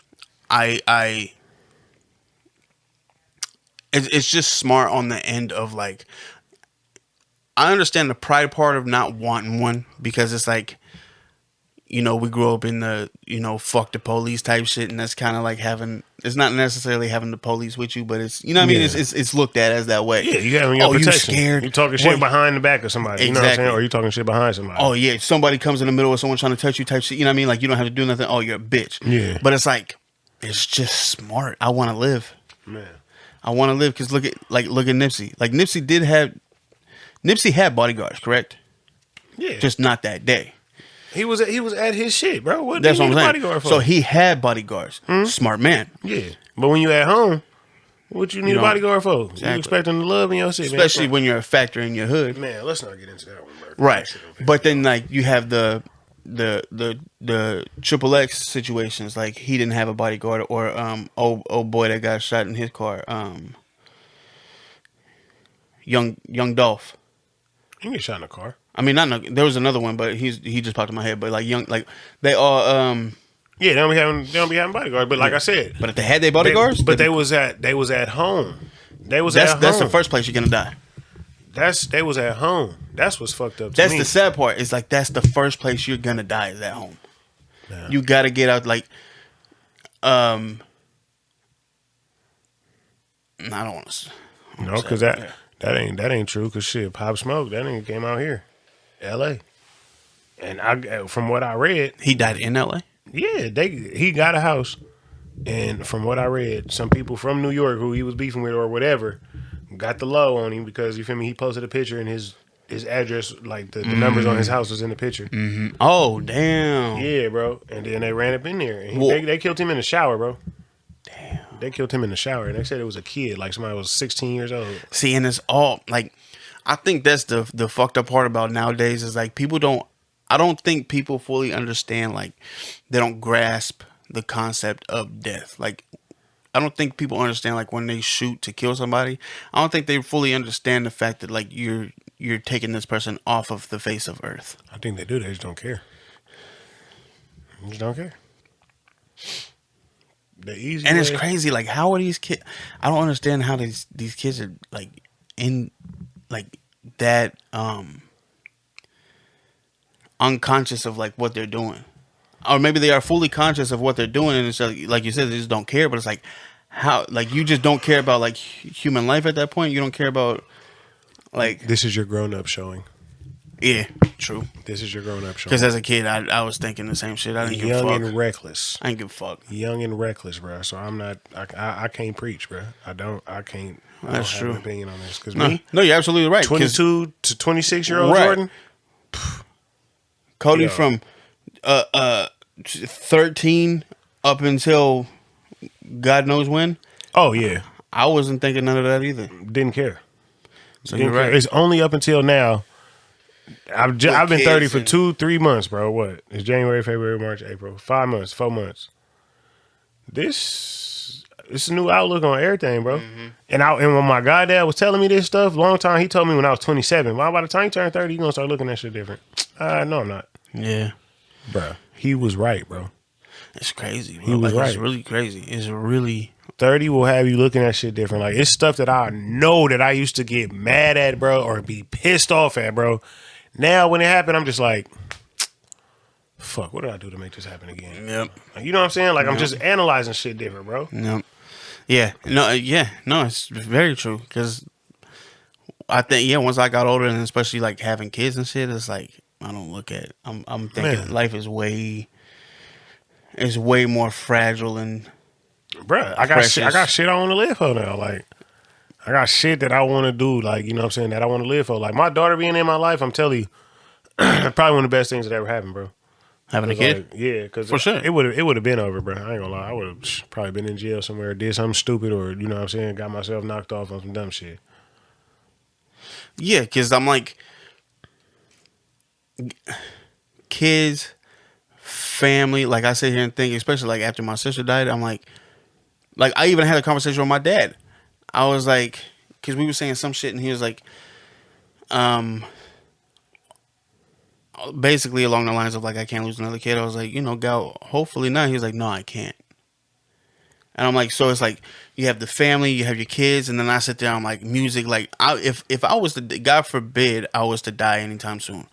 S3: it's just smart on the end of like I understand the pride part of not wanting one because it's like, you know, we grew up in the, you know, fuck the police type shit, and that's kind of like it's not necessarily having the police with you, but it's, you know what I mean?
S1: Yeah.
S3: It's looked at as that way.
S1: Yeah, you having your protection.
S3: You scared?
S1: You talking shit behind the back of somebody. You know what I'm saying? Or you talking shit behind somebody.
S3: Oh yeah, somebody comes in the middle of someone trying to touch you type shit. You know what I mean? Like you don't have to do nothing. Oh, you're a bitch.
S1: Yeah.
S3: But it's like, it's just smart. I want to live.
S1: Man.
S3: I want to live because look at Nipsey. Like Nipsey had bodyguards, correct?
S1: Yeah.
S3: Just not that day.
S1: He was at his shit, bro. What
S3: That's
S1: do
S3: what
S1: you
S3: I'm
S1: need a
S3: saying.
S1: bodyguard for?
S3: So he had bodyguards. Smart man.
S1: Yeah. But when you at home, what you need a bodyguard for?
S3: Exactly.
S1: You expecting to love in your shit,
S3: Especially when you're a factor in your hood.
S1: Man, let's not get into that one, bro.
S3: Right. But then like you have the Triple X situations, like he didn't have a bodyguard, or old boy that got shot in his car, young Dolph.
S1: You get shot in a car.
S3: I mean, there was another one, but he just popped in my head. But like they all
S1: yeah, they don't be having bodyguards. But like I said,
S3: but if they had their bodyguards,
S1: they was at home.
S3: That's the first place you're gonna die.
S1: They was at home. That's what's fucked up.
S3: That's the sad part. It's like that's the first place you're gonna die is at home. Yeah. You gotta get out. Like, I don't want to.
S1: No, because that ain't true. Because shit, Pop Smoke, that nigga came out here, L.A. And from what I read,
S3: he died in L.A.
S1: Yeah, he got a house, and from what I read, some people from New York who he was beefing with or whatever got the low on him because, you feel me, he posted a picture and his address, like the numbers on his house was in the picture.
S3: Mm-hmm. Oh damn.
S1: Yeah, bro. And then they ran up in there and they killed him in the shower, bro. Damn. They killed him in the shower, and they said it was a kid, like somebody was 16 years old.
S3: See, and it's all like, I think that's the fucked up part about nowadays is like I don't think people fully understand, like they don't grasp the concept of death. Like I don't think people understand, like when they shoot to kill somebody, I don't think they fully understand the fact that like you're taking this person off of the face of earth.
S1: I think they do. They just don't care. They just don't care. The easy
S3: and
S1: way.
S3: It's crazy. Like, how are these kids? I don't understand how these kids are like in like that unconscious of like what they're doing, or maybe they are fully conscious of what they're doing, and it's like you said, they just don't care. But it's like how, like, you just don't care about like human life at that point. You don't care about like,
S1: this is your grown up showing.
S3: Yeah, true.
S1: This is your grown up showing.
S3: Because as a kid, I was thinking the same shit. I didn't give a fuck.
S1: Young and reckless.
S3: I didn't give a fuck.
S1: Young and reckless, bro. So I'm not. I can't preach, bro. I don't have an opinion on this. Because
S3: no, you're absolutely right.
S1: 22 to 26-year-old
S3: right.
S1: Jordan.
S3: Cody from 13 up until God knows when.
S1: Oh yeah,
S3: I wasn't thinking none of that either.
S1: Didn't care.
S3: So you're right.
S1: It's only up until now I've been 30 for 2-3 months, bro. What? It's January, February, March, April. 5 months, 4 months. It's a new outlook on everything, bro. Mm-hmm. And when my goddad was telling me this stuff, long time, he told me when I was 27. Well, by the time you turn 30, you're going to start looking at shit different. No, I'm not.
S3: Yeah.
S1: Bro, he was right, bro.
S3: It's crazy, bro.
S1: He was right.
S3: It's really crazy. It's really...
S1: 30 will have you looking at shit different. Like, it's stuff that I know that I used to get mad at, bro, or be pissed off at, bro. Now, when it happened, I'm just like, fuck, what did I do to make this happen again?
S3: Yep.
S1: Like, you know what I'm saying? Like, I'm just analyzing shit different, bro.
S3: Yep. Yeah. No, it's very true. Because I think, once I got older, and especially, like, having kids and shit, it's like, I don't look at it. I'm thinking life is way more fragile and
S1: bruh, I got shit I want to live for now. Like, I got shit that I want to do. Like, you know what I'm saying, that I want to live for. Like, my daughter being in my life, I'm telling you, probably one of the best things that ever happened, bro.
S3: Having a kid?
S1: Like, yeah, because
S3: for sure,
S1: it would have been over, bro. I ain't gonna lie, I would have probably been in jail somewhere, did something stupid, or you know what I'm saying, got myself knocked off on some dumb shit.
S3: Yeah, because I'm like, kids, family. Like, I sit here and think, especially like after my sister died, I'm like I even had a conversation with my dad. I was like, because we were saying some shit, and he was like, basically along the lines of like, I can't lose another kid. I was like, Gal, hopefully not. He was like, no, I can't. And I'm like, so it's like, you have the family, you have your kids, and then I sit there, I'm like, music, like, if I was to, God forbid, I was to die anytime soon,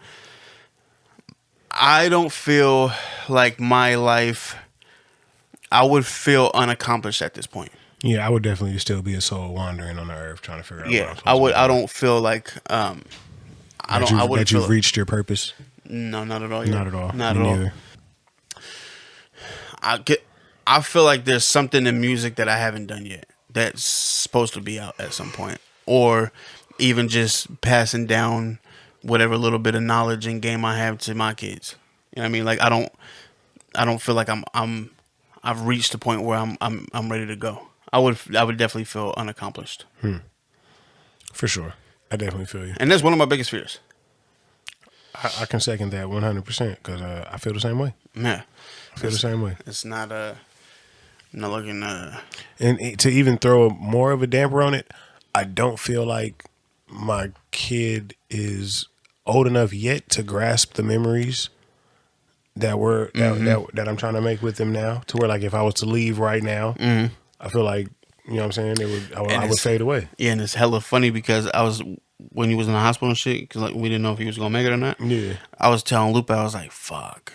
S3: I don't feel like my life, I would feel unaccomplished at this point.
S1: Yeah, I would definitely still be a soul wandering on the earth trying to figure out.
S3: Yeah, I don't feel like
S1: that you've reached your purpose.
S3: No, not at all.
S1: Not at all.
S3: Not at all. I feel like there's something in music that I haven't done yet that's supposed to be out at some point, or even just passing down whatever little bit of knowledge and game I have to my kids. You know what I mean? Like, I don't feel like I've reached the point where I'm ready to go. I would definitely feel unaccomplished.
S1: For sure. I definitely feel you.
S3: And that's one of my biggest fears.
S1: I can second that 100% because I feel the same way.
S3: Yeah.
S1: I feel the same way.
S3: It's not looking
S1: And to even throw more of a damper on it, I don't feel like my kid is old enough yet to grasp the memories that that I'm trying to make with them now, to where, like, if I was to leave right now, I feel like, you know what I'm saying, I would fade away. Yeah,
S3: and it's hella funny because when he was in the hospital and shit, because like we didn't know if he was gonna make it or not.
S1: Yeah,
S3: I was telling Lupe, I was like, fuck.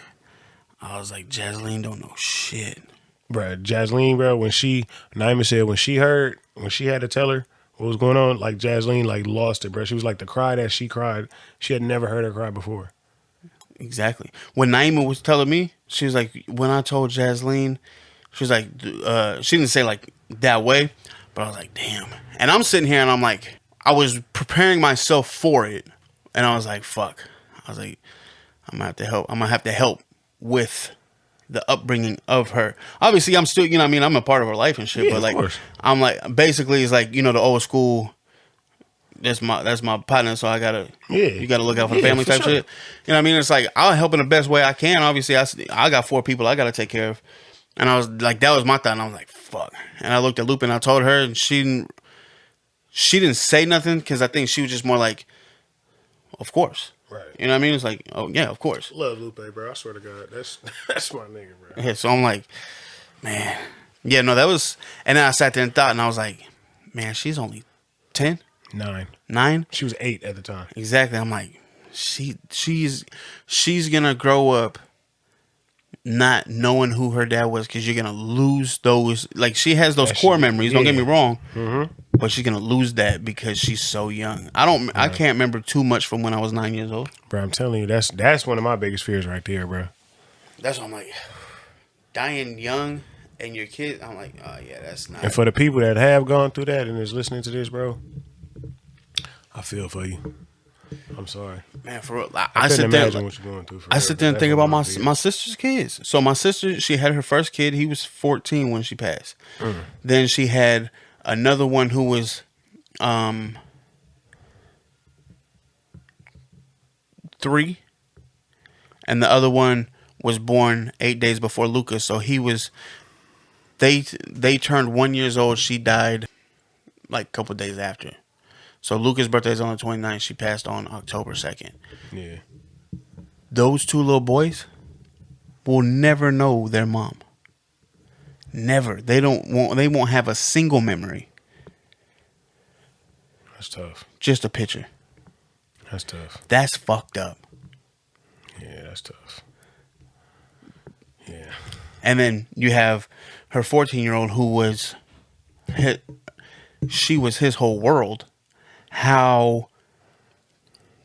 S3: I was like, Jasleen don't know shit,
S1: bro. Jasleen, bro, Naima said when she had to tell her what was going on, like, Jasleen, like, lost it, bro. She was like, the cry that she cried, she had never heard her cry before.
S3: Exactly. When Naima was telling me, she was like, when I told Jasleen, she was like, she didn't say like that way, but I was like, damn. And I'm sitting here and I'm like, I was preparing myself for it, and I was like, fuck. I was like, I'm gonna have to help with the upbringing of her. Obviously, I'm still, you know what I mean, I'm a part of her life and shit,
S1: yeah,
S3: but like,
S1: course.
S3: I'm like, basically, it's like, the old school, that's my partner, so you gotta look out for the family type shit. You know what I mean? It's like, I'll help in the best way I can. Obviously, I got 4 people I gotta take care of. And I was like, that was my thought, and I was like, fuck. And I looked at Lupe and I told her, and she didn't say nothing, because I think she was just more like, of course.
S1: Right.
S3: You know what I mean? It's like, oh yeah, of course.
S1: Love Lupe, bro. I swear to God, that's my nigga, bro.
S3: Yeah, so I'm like, man. Yeah, no, that was, and then I sat there and thought, and I was like, man, she's only 10? 9?
S1: She was 8 at the time.
S3: Exactly. I'm like, she's gonna grow up not knowing who her dad was, because you're gonna lose those. Like, she has those core memories. Don't get me wrong, but she's gonna lose that because she's so young. I can't remember too much from when I was 9 years old.
S1: Bro, I'm telling you, that's one of my biggest fears right there, bro.
S3: That's what I'm like, dying young and your kid. I'm like, oh yeah, that's not.
S1: And for the people that have gone through that and is listening to this, bro, I feel for you. I'm sorry,
S3: man. For real,
S1: I couldn't imagine what you're going through.
S3: I sit there and think about my sister's kids. So my sister, she had her first kid. He was 14 when she passed. Then she had another one who was 3, and the other one was born 8 days before Lucas. So he was. They turned 1 year old. She died like a couple days after. So Lucas' birthday is on the 29th. She passed on October 2nd.
S1: Yeah.
S3: Those 2 little boys will never know their mom. Never. They won't have a single memory.
S1: That's tough.
S3: Just a picture.
S1: That's tough.
S3: That's fucked up.
S1: Yeah, that's tough. Yeah.
S3: And then you have her 14-year-old who was she was his whole world.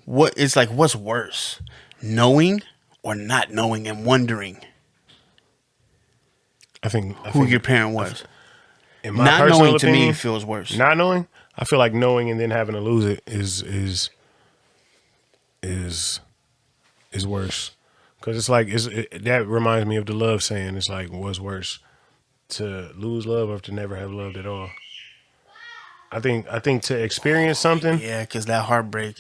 S3: What's worse? Knowing or not knowing and wondering
S1: I think
S3: who your parent was.
S1: In my
S3: Not
S1: personal
S3: knowing
S1: opinion,
S3: to me feels worse.
S1: Not knowing, I feel like knowing and then having to lose it is worse. Because it's like that reminds me of the love saying. It's like, what's worse, to lose love or to never have loved at all? I think to experience something.
S3: Yeah, because that heartbreak,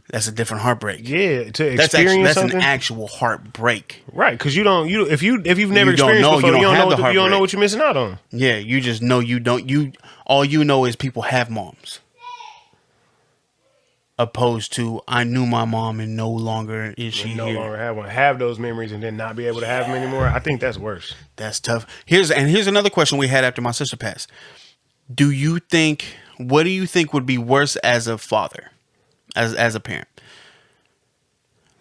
S3: that's a different heartbreak.
S1: Yeah, to experience
S3: that's
S1: something.
S3: an actual heartbreak.
S1: Right, because if you've never
S3: You don't
S1: experienced
S3: know,
S1: before,
S3: you
S1: you
S3: don't have the
S1: don't know
S3: heartbreak.
S1: what you're missing out on.
S3: Yeah, you just know you don't. All you know is people have moms. Opposed to, I knew my mom and no longer is she
S1: No
S3: here.
S1: longer have one. Have those memories and then not be able to have them anymore. I think that's worse.
S3: That's tough. Here's another question we had after my sister passed. What do you think would be worse as a father, as a parent?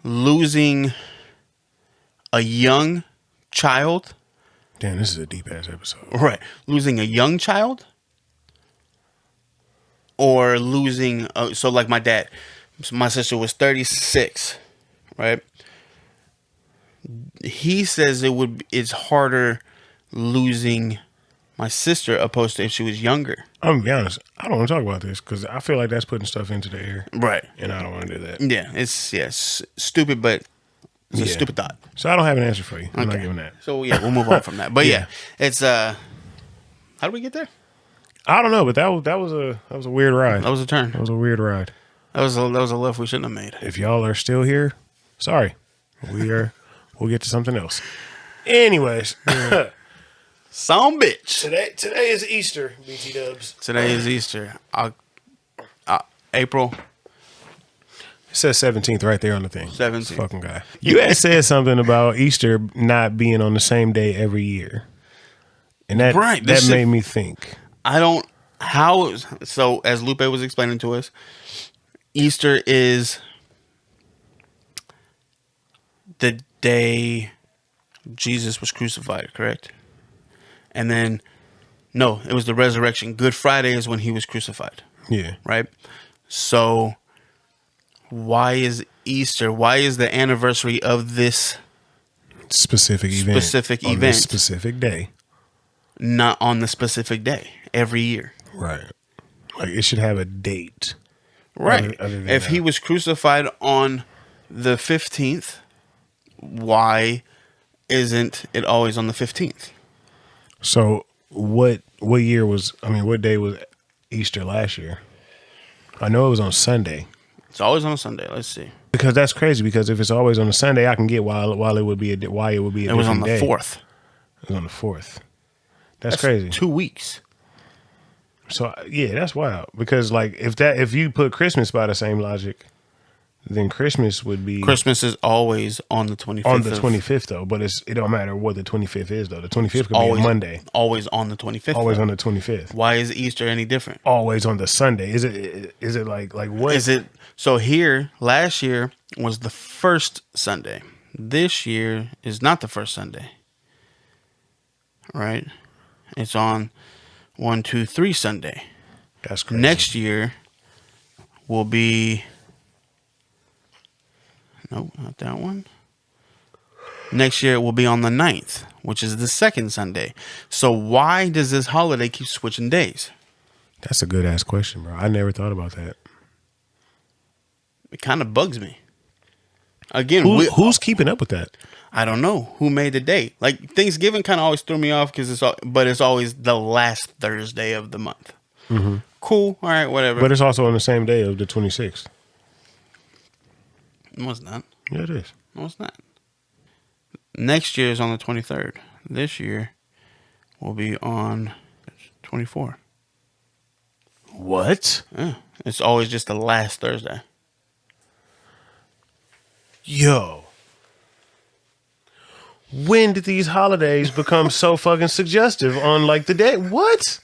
S3: Losing a young child.
S1: Damn, this is a deep ass episode.
S3: Right. Losing a young child. Or losing, so like my dad, my sister was 36, right? He says it's harder losing my sister opposed to if she was younger.
S1: I'm gonna be honest. I don't want to talk about this because I feel like that's putting stuff into the air,
S3: Right.
S1: and I don't want to do that.
S3: Yeah, it's stupid, but it's a stupid thought.
S1: So I don't have an answer for you. I'm not giving that.
S3: So yeah, we'll move on from that. But yeah, it's how did we get there?
S1: I don't know, but that was a weird ride.
S3: That was a turn.
S1: That was a weird ride.
S3: That was a left we shouldn't have made.
S1: If y'all are still here, sorry. We'll get to something else. Anyways,
S3: Some bitch.
S1: today is Easter, BT Dubs.
S3: Today is Easter. April.
S1: It says 17th right there on the thing.
S3: 17th.
S1: This fucking guy. You had said something about Easter not being on the same day every year. And that
S3: Right,
S1: that
S3: this
S1: made
S3: shit-
S1: me think.
S3: So as Lupe was explaining to us, Easter is the day Jesus was crucified, correct? And then, no, it was the resurrection. Good Friday is when he was crucified,
S1: Yeah.
S3: right? So why is Easter, why is the anniversary of this
S1: Specific event. On this specific day.
S3: not on the specific day every year?
S1: Right. Like it should have a date.
S3: Right.
S1: Other than
S3: If
S1: that.
S3: he was crucified on the 15th, why isn't it always on the 15th?
S1: So what day was Easter last year? I know it was on Sunday.
S3: It's always on a Sunday. Let's see.
S1: Because that's crazy. Because if it's always on a Sunday, I can get why it would be a
S3: It was on
S1: different
S3: the
S1: day.
S3: 4th.
S1: It was on the 4th. That's crazy.
S3: 2 weeks.
S1: So yeah, that's wild. Because like if you put Christmas by the same logic, then Christmas would be
S3: Christmas is always on the 25th.
S1: on the 25th though. But it don't matter what the 25th is though. The 25th could be
S3: always
S1: a Monday.
S3: Always on the 25th.
S1: Always on the 25th.
S3: Why is Easter any different?
S1: Always on the Sunday. Is it like what
S3: Is it? So here, last year was the first Sunday. This year is not the first Sunday. Right? It's on 1, 2, 3 Sunday.
S1: That's crazy.
S3: Next year will be... No, not that one. Next year it will be on the 9th, which is the second Sunday. So why does this holiday keep switching days?
S1: That's a good ass question, bro. I never thought about that.
S3: It kind of bugs me. Again,
S1: Who's keeping up with that?
S3: I don't know who made the date. Like Thanksgiving kind of always threw me off because it's always the last Thursday of the month. Mm-hmm. Cool, all right, whatever.
S1: But it's also on the same day of the 26th.
S3: It was not.
S1: Yeah, it is.
S3: No, it's not. Next year is on the 23rd. This year will be on 24.
S1: What?
S3: Yeah. It's always just the last Thursday.
S1: Yo. When did these holidays become so fucking suggestive on like the day? What?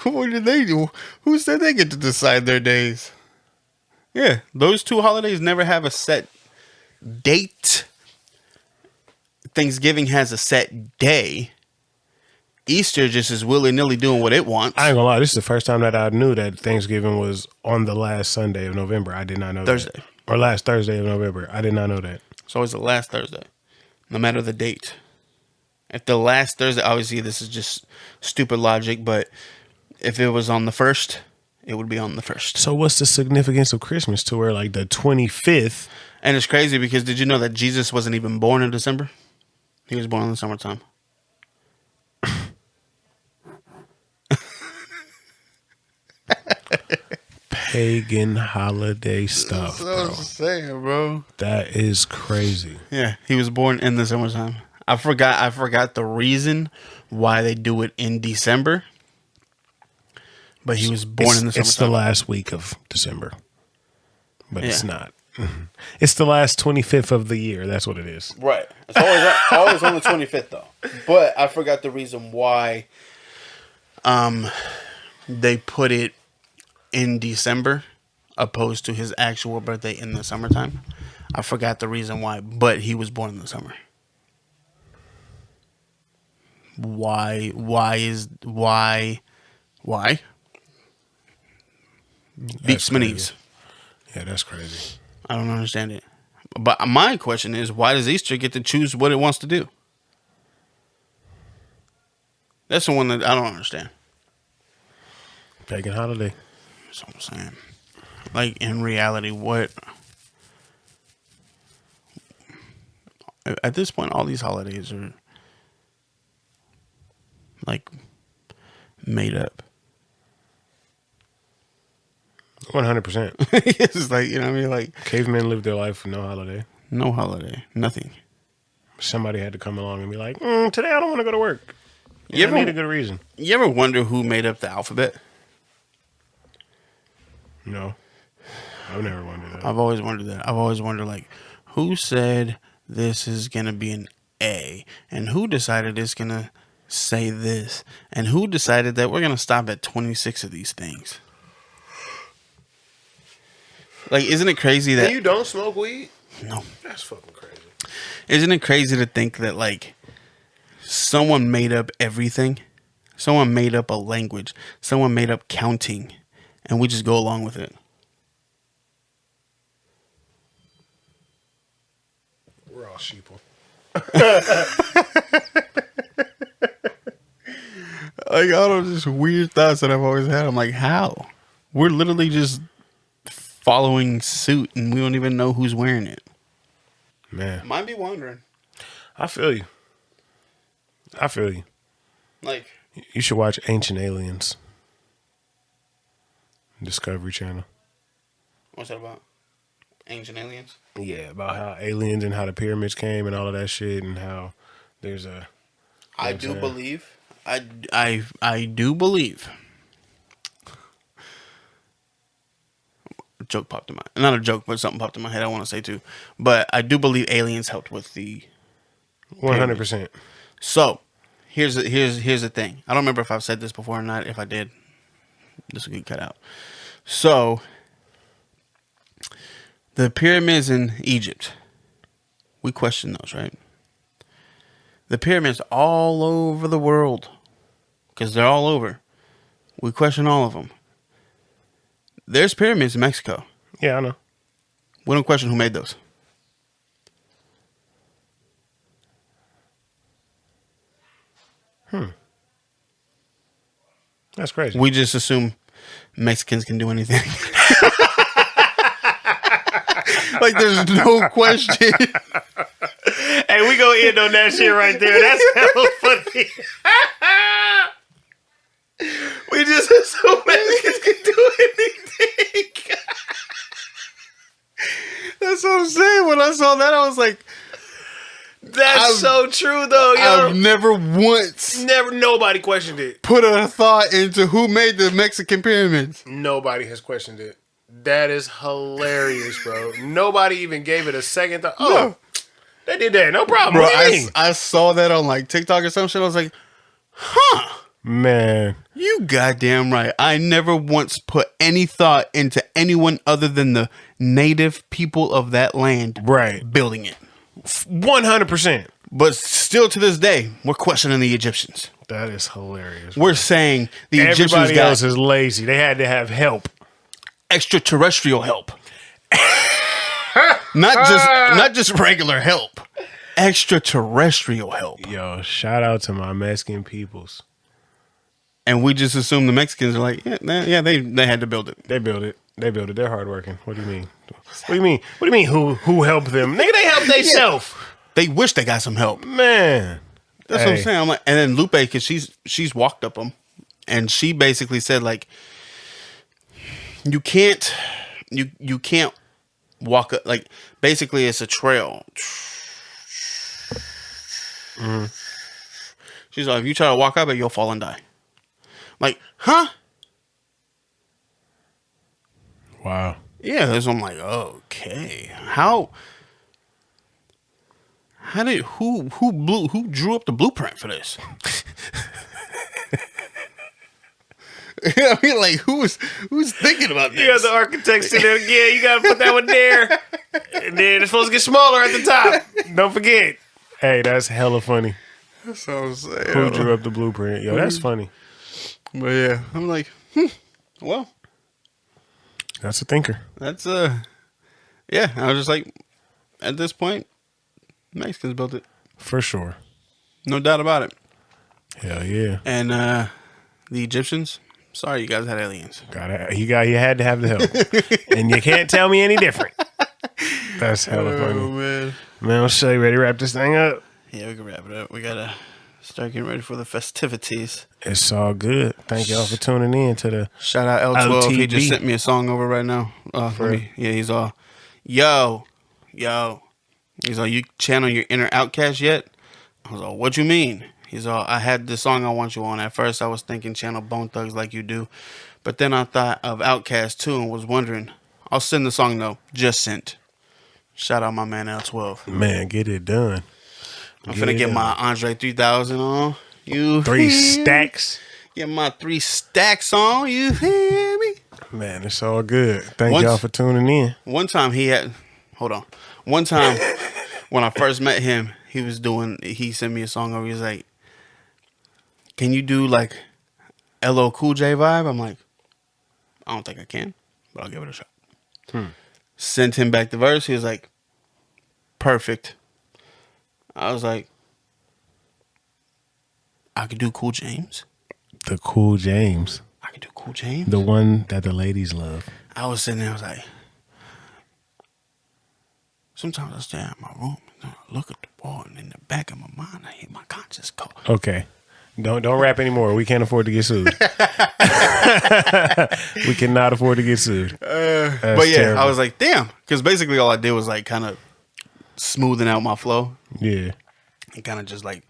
S3: What did they do? Who said they get to decide their days? Yeah, those two holidays never have a set date. Thanksgiving has a set day. Easter just is willy-nilly doing what it wants.
S1: I ain't gonna lie, this is the first time that I knew that Thanksgiving was on the last Sunday of November. I did not know
S3: Thursday.
S1: that. Or last Thursday of November. I did not know that.
S3: It's always the last Thursday, no matter the date. If the last Thursday, obviously this is just stupid logic, but if it was on the 1st, it would be on the 1st.
S1: So what's the significance of Christmas to where like the 25th?
S3: And it's crazy because did you know that Jesus wasn't even born in December? He was born in the summertime.
S1: Pagan holiday stuff, bro.
S3: saying, bro.
S1: That is crazy.
S3: Yeah, he was born in the summertime. I forgot the reason why they do it in December. But he was born in the summertime.
S1: It's the last week of December. But it's
S3: Yeah.
S1: not. It's the last 25th of the year. That's what it is.
S3: Right. It's always on the 25th though. But I forgot the reason why they put it in December opposed to his actual birthday in the summertime. I forgot the reason why, but he was born in the summer. Why? Beats my knees.
S1: Yeah, that's crazy.
S3: I don't understand it. But my question is, why does Easter get to choose what it wants to do? That's the one that I don't understand.
S1: Pagan holiday.
S3: That's what I'm saying. Like, in reality, what... At this point, all these holidays are, like, made up.
S1: 100%.
S3: It's like, you know what I mean? Like,
S1: Cavemen lived their life with no holiday.
S3: no holiday. Nothing.
S1: Somebody had to come along and be like, today I don't want to go to work.
S3: You
S1: I need a good reason.
S3: You ever wonder who made up the alphabet?
S1: No. I've never wondered that.
S3: I've always wondered that. I've always wondered, like, who said this is going to be an A? And who decided it's going to say this? And who decided that we're going to stop at 26 of these things? Like, isn't it crazy that...
S1: And you don't smoke weed?
S3: No.
S1: That's fucking crazy.
S3: Isn't it crazy to think that, like, someone made up everything? Someone made up a language. Someone made up counting. And we just go along with it.
S1: We're all sheeple.
S3: Like, all of these weird thoughts that I've always had. I'm like, how? We're literally just following suit and we don't even know who's wearing it.
S1: Man.
S3: Might be wondering.
S1: I feel you.
S3: Like,
S1: You should watch Ancient Aliens. Discovery Channel.
S3: what's that about? Ancient aliens?
S1: Yeah, about how aliens and how the pyramids came and all of that shit and how there's a...
S3: I do believe. I do believe. A joke popped in my... Not a joke, but something popped in my head I want to say too. But I do believe aliens helped with the...
S1: 100%.
S3: So, here's the thing. I don't remember if I've said this before or not. If I did, this will get cut out. So, the pyramids in Egypt, we question those, right? The pyramids all over the world, because they're all over. We question all of them. There's pyramids in Mexico.
S1: Yeah, I know.
S3: We don't question who made those.
S1: That's crazy.
S3: We just assume Mexicans can do anything. Like, there's no question.
S1: Hey, we gonna end on that shit right there. That's hella funny. We just assume Mexicans can do anything.
S3: That's what I'm saying. When I saw that, I was like,
S1: That's so true, though, yo.
S3: I've never once
S1: Nobody questioned it.
S3: put a thought into who made the Mexican pyramids.
S1: Nobody has questioned it. That is hilarious, bro. Nobody even gave it a second thought. Oh,
S3: No.
S1: they did that. No problem.
S3: Bro,
S1: What do you mean?
S3: I saw that on like TikTok or some shit. I was like, huh.
S1: Man.
S3: You goddamn right. I never once put any thought into anyone other than the native people of that land
S1: Right.
S3: building it.
S1: 100%.
S3: But still to this day, we're questioning the Egyptians.
S1: That is hilarious.
S3: We're saying the Egyptians
S1: Everybody
S3: got
S1: else is lazy. They had to have help.
S3: extraterrestrial help. not just regular help. Extraterrestrial help.
S1: Yo, shout out to my Mexican peoples.
S3: And we just assume the Mexicans are like, yeah, they had to build it.
S1: They built it. They're hardworking. What do you mean? What do you mean? Who helped them? Nigga, they helped themselves.
S3: They wish they got some help.
S1: Man,
S3: That's what I'm saying. I'm like, and then Lupe, because she's walked up them, and she basically said like, you can't walk up, like, basically it's a trail. Mm-hmm. She's like, if you try to walk up it, you'll fall and die. Like, huh?
S1: Wow.
S3: Yeah, so I'm like, okay. Who drew up the blueprint for this? I mean, like, who's thinking about this?
S1: You got the architects in there. Yeah, you got to put that one there. And then it's supposed to get smaller at the top. Don't forget. Hey, that's hella funny.
S3: That's what I'm saying.
S1: Who drew up the blueprint? Yo, that's funny.
S3: But yeah, I'm like, well,
S1: That's a thinker.
S3: that's yeah. I was just like, at this point, Mexicans built it,
S1: For sure.
S3: no doubt about it.
S1: Hell yeah.
S3: And the Egyptians, sorry, you guys had aliens.
S1: You had to have the help. And you can't tell me any different. That's hella funny.
S3: Man.
S1: Man, I'm so ready to wrap this thing up.
S3: Yeah, we can wrap it up. We gotta start getting ready for the festivities.
S1: It's all good. Thank y'all for tuning in to the
S3: Shout out L12. He
S1: OTB.
S3: just sent me a song over right now. He's all, yo. He's all, you channel your inner outcast yet? I was all, what you mean? He's all, I had this song I want you on. At first I was thinking channel Bone Thugs like you do. But then I thought of Outkast too and was wondering. I'll send the song though. Just sent. Shout out my man L12.
S1: Man, get it done.
S3: I'm finna get my Andre 3000 on. You
S1: 3
S3: feel me?
S1: stacks.
S3: Get my 3 stacks on. You hear me?
S1: Man, it's all good. Thank y'all for tuning in.
S3: One time One time when I first met him, he sent me a song over. He was like, can you do like LL Cool J vibe? I'm like, I don't think I can, but I'll give it a shot. Sent him back the verse. He was like, perfect. I was like, I could do Cool James.
S1: The Cool James.
S3: I could do Cool James.
S1: The one that the ladies love.
S3: I was sitting there, I was like, sometimes I stay in my room and I look at the wall, and in the back of my mind, I hear my conscience call.
S1: Okay. Don't rap anymore. We can't afford to get sued. We cannot afford to get sued.
S3: But yeah, terrible. I was like, damn. Because basically all I did was like kind of smoothing out my flow.
S1: Yeah.
S3: And kind of just like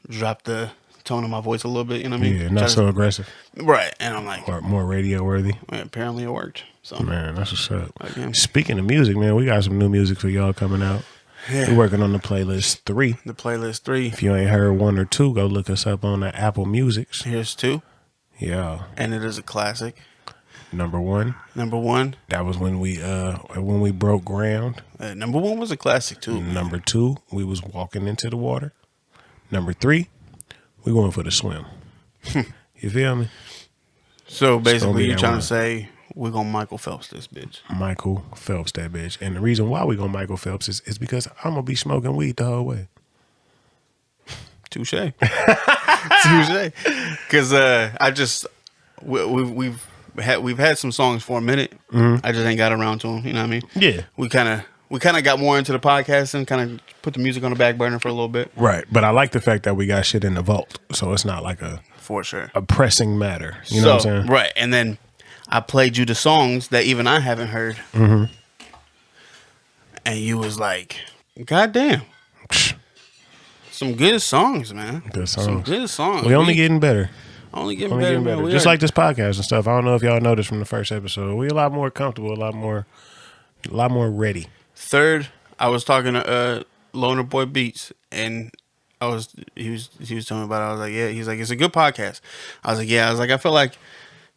S3: drop the tone of my voice a little bit, you know what I mean?
S1: Yeah, not so aggressive.
S3: Right. And I'm like,
S1: or more radio worthy.
S3: Well, apparently it worked. So
S1: man, that's what's up.
S3: Again.
S1: Speaking of music, man, we got some new music for y'all coming out. Yeah. We're working on the playlist 3.
S3: The playlist 3.
S1: If you ain't heard 1 or 2, go look us up on the Apple Musics.
S3: Here's 2.
S1: Yeah.
S3: And it is a classic.
S1: Number 1. That was when we broke ground.
S3: Number 1 was a classic too.
S1: Number 2, we was walking into the water. Number 3, we going for the swim. You feel me?
S3: So basically, you're trying to say we're gonna Michael Phelps this bitch.
S1: Michael Phelps that bitch. And the reason why we gonna Michael Phelps is because I'm gonna be smoking weed the whole way.
S3: Touche. Touche. Because we've had some songs for a minute. Mm-hmm. I just ain't got around to them. You know what I mean?
S1: Yeah.
S3: We kind of got more into the podcast and kind of put the music on the back burner for a little bit.
S1: Right. But I like the fact that we got shit in the vault, so it's not like a pressing matter. You know what I'm saying?
S3: Right. And then I played you the songs that even I haven't heard.
S1: Mm-hmm.
S3: and you was like, God damn. Some good songs, man.
S1: Good songs.
S3: Some good songs.
S1: We only getting better.
S3: Only getting better, man.
S1: Just like this podcast and stuff. I don't know if y'all noticed from the first episode. We're a lot more comfortable, a lot more ready.
S3: Third, I was talking to Loner Boy Beats, and he was telling me about it. I was like, yeah. He's like, it's a good podcast. I was like, yeah. I was like, I feel like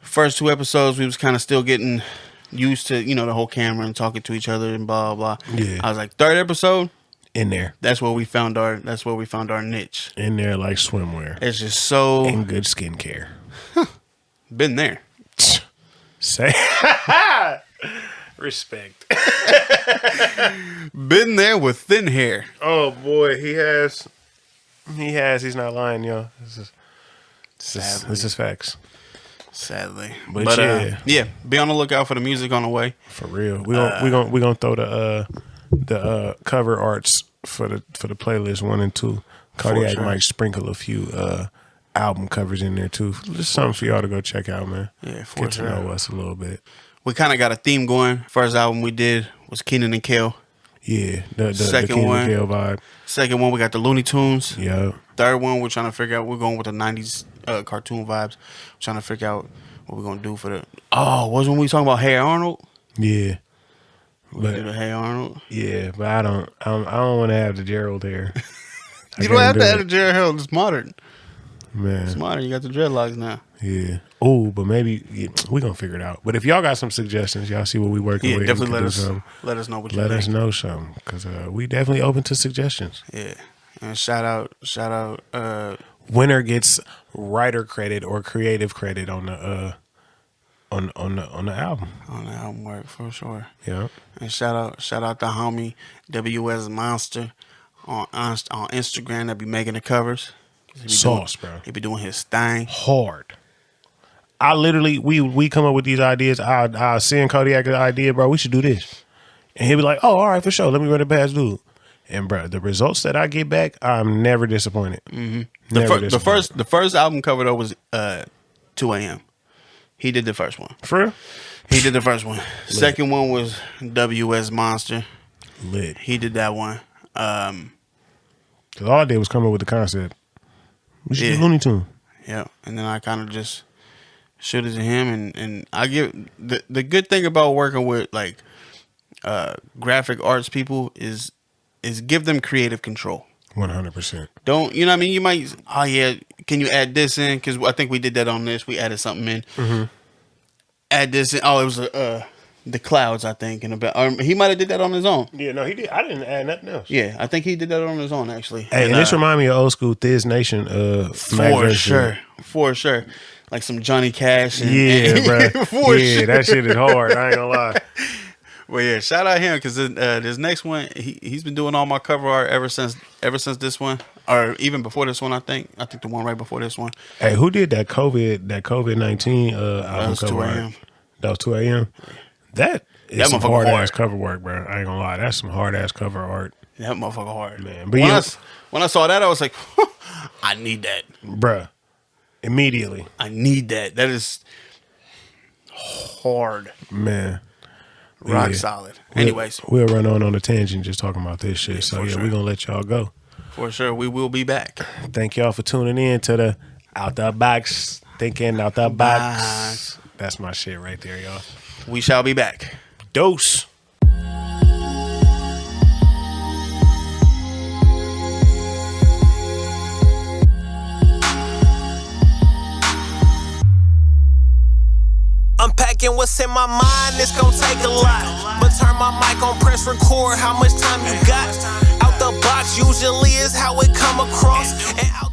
S3: first 2 episodes we was kind of still getting used to, you know, the whole camera and talking to each other and blah blah.
S1: Yeah.
S3: I was like, third episode
S1: in there.
S3: That's where we found our niche.
S1: In there like swimwear.
S3: It's just so
S1: and good skincare.
S3: Been there.
S1: Say respect.
S3: Been there with thin hair.
S1: Oh boy, he has. He's not lying, y'all. This is facts.
S3: Sadly,
S1: but
S3: yeah. Be on the lookout for the music on the way.
S1: For real, we gonna throw the cover arts for the playlist 1 and 2. Codyak might sprinkle a few album covers in there too. Just something for y'all to go check out, man.
S3: Yeah,
S1: get to know us a little bit.
S3: We kind of got a theme going. First album we did was Kenan and Kel.
S1: Yeah, the Kenan and Kel vibe.
S3: Second one we got the Looney Tunes.
S1: Yeah.
S3: Third one we're trying to figure out. We're going with the 90s cartoon vibes. We're trying to figure out what we're gonna do for the. Oh, was when we talking about Hey Arnold?
S1: Yeah.
S3: We did a Hey Arnold.
S1: Yeah, but I don't want to have the Gerald hair.
S3: You don't have to have the Gerald hair. It's modern.
S1: Man,
S3: it's modern. You got the dreadlocks now.
S1: Yeah. Oh, but maybe we're gonna figure it out. But if y'all got some suggestions, y'all see what we working with.
S3: Definitely let us know what you think.
S1: Let us know something, because we definitely open to suggestions.
S3: Yeah. And shout out.
S1: Winner gets writer credit or creative credit on the on the album.
S3: On the album work for sure.
S1: Yeah.
S3: And shout out the homie WS Monster on Instagram that be making the covers.
S1: Sauce, bro.
S3: He be doing his thing
S1: hard. I literally we come up with these ideas. I send Codyak an idea, bro. We should do this, and he'll be like, "Oh, all right, for sure. Let me run it past dude." And bro, the results that I get back, I'm never disappointed.
S3: Mm-hmm. The first album cover though was 2 a.m. He did the first one.
S1: For real?
S3: He did the first one. Lit. Second one was WS Monster.
S1: Lit.
S3: He did that one.
S1: Cause all I did was come up with the concept. We should do Looney Tunes.
S3: Yeah, and then I kind of just shoot it to him, and I give the good thing about working with like graphic arts people is give them creative control.
S1: 100%.
S3: Don't you know what I mean? You might can you add this in? Because I think we did that on this. We added something in.
S1: Mm-hmm.
S3: Add this in. Oh, it was the clouds, I think, he might have did that on his own.
S1: Yeah, no, he did. I didn't add nothing else.
S3: Yeah, I think he did that on his own, actually.
S1: Hey, and this remind me of old school Thiz Nation.
S3: For sure. Like some Johnny Cash.
S1: Bro. That shit is hard. I ain't gonna lie.
S3: Well, yeah, shout out him because this next one, he's been doing all my cover art ever since this one, or even before this one. I think the one right before this one.
S1: Hey, who did that COVID-19 album cover art? That was 2 a.m. That is some hard ass cover work, bro. I ain't gonna lie. That's some hard ass cover art.
S3: That motherfucker hard,
S1: man. But
S3: when I saw that, I was like, I need that,
S1: bruh. Immediately,
S3: I need that. That is hard,
S1: man.
S3: Rock solid. Anyways,
S1: we'll run on a tangent just talking about this shit. So we're gonna let y'all go.
S3: For sure, we will be back.
S1: Thank y'all for tuning in to the Out the Box, Thinking Out the Box. That's my shit right there, y'all.
S3: We shall be back.
S1: Dose.
S2: Unpacking what's in my mind, it's gonna take a lot. But turn my mic on, press record, how much time you got? Out the box usually is how it come across. And out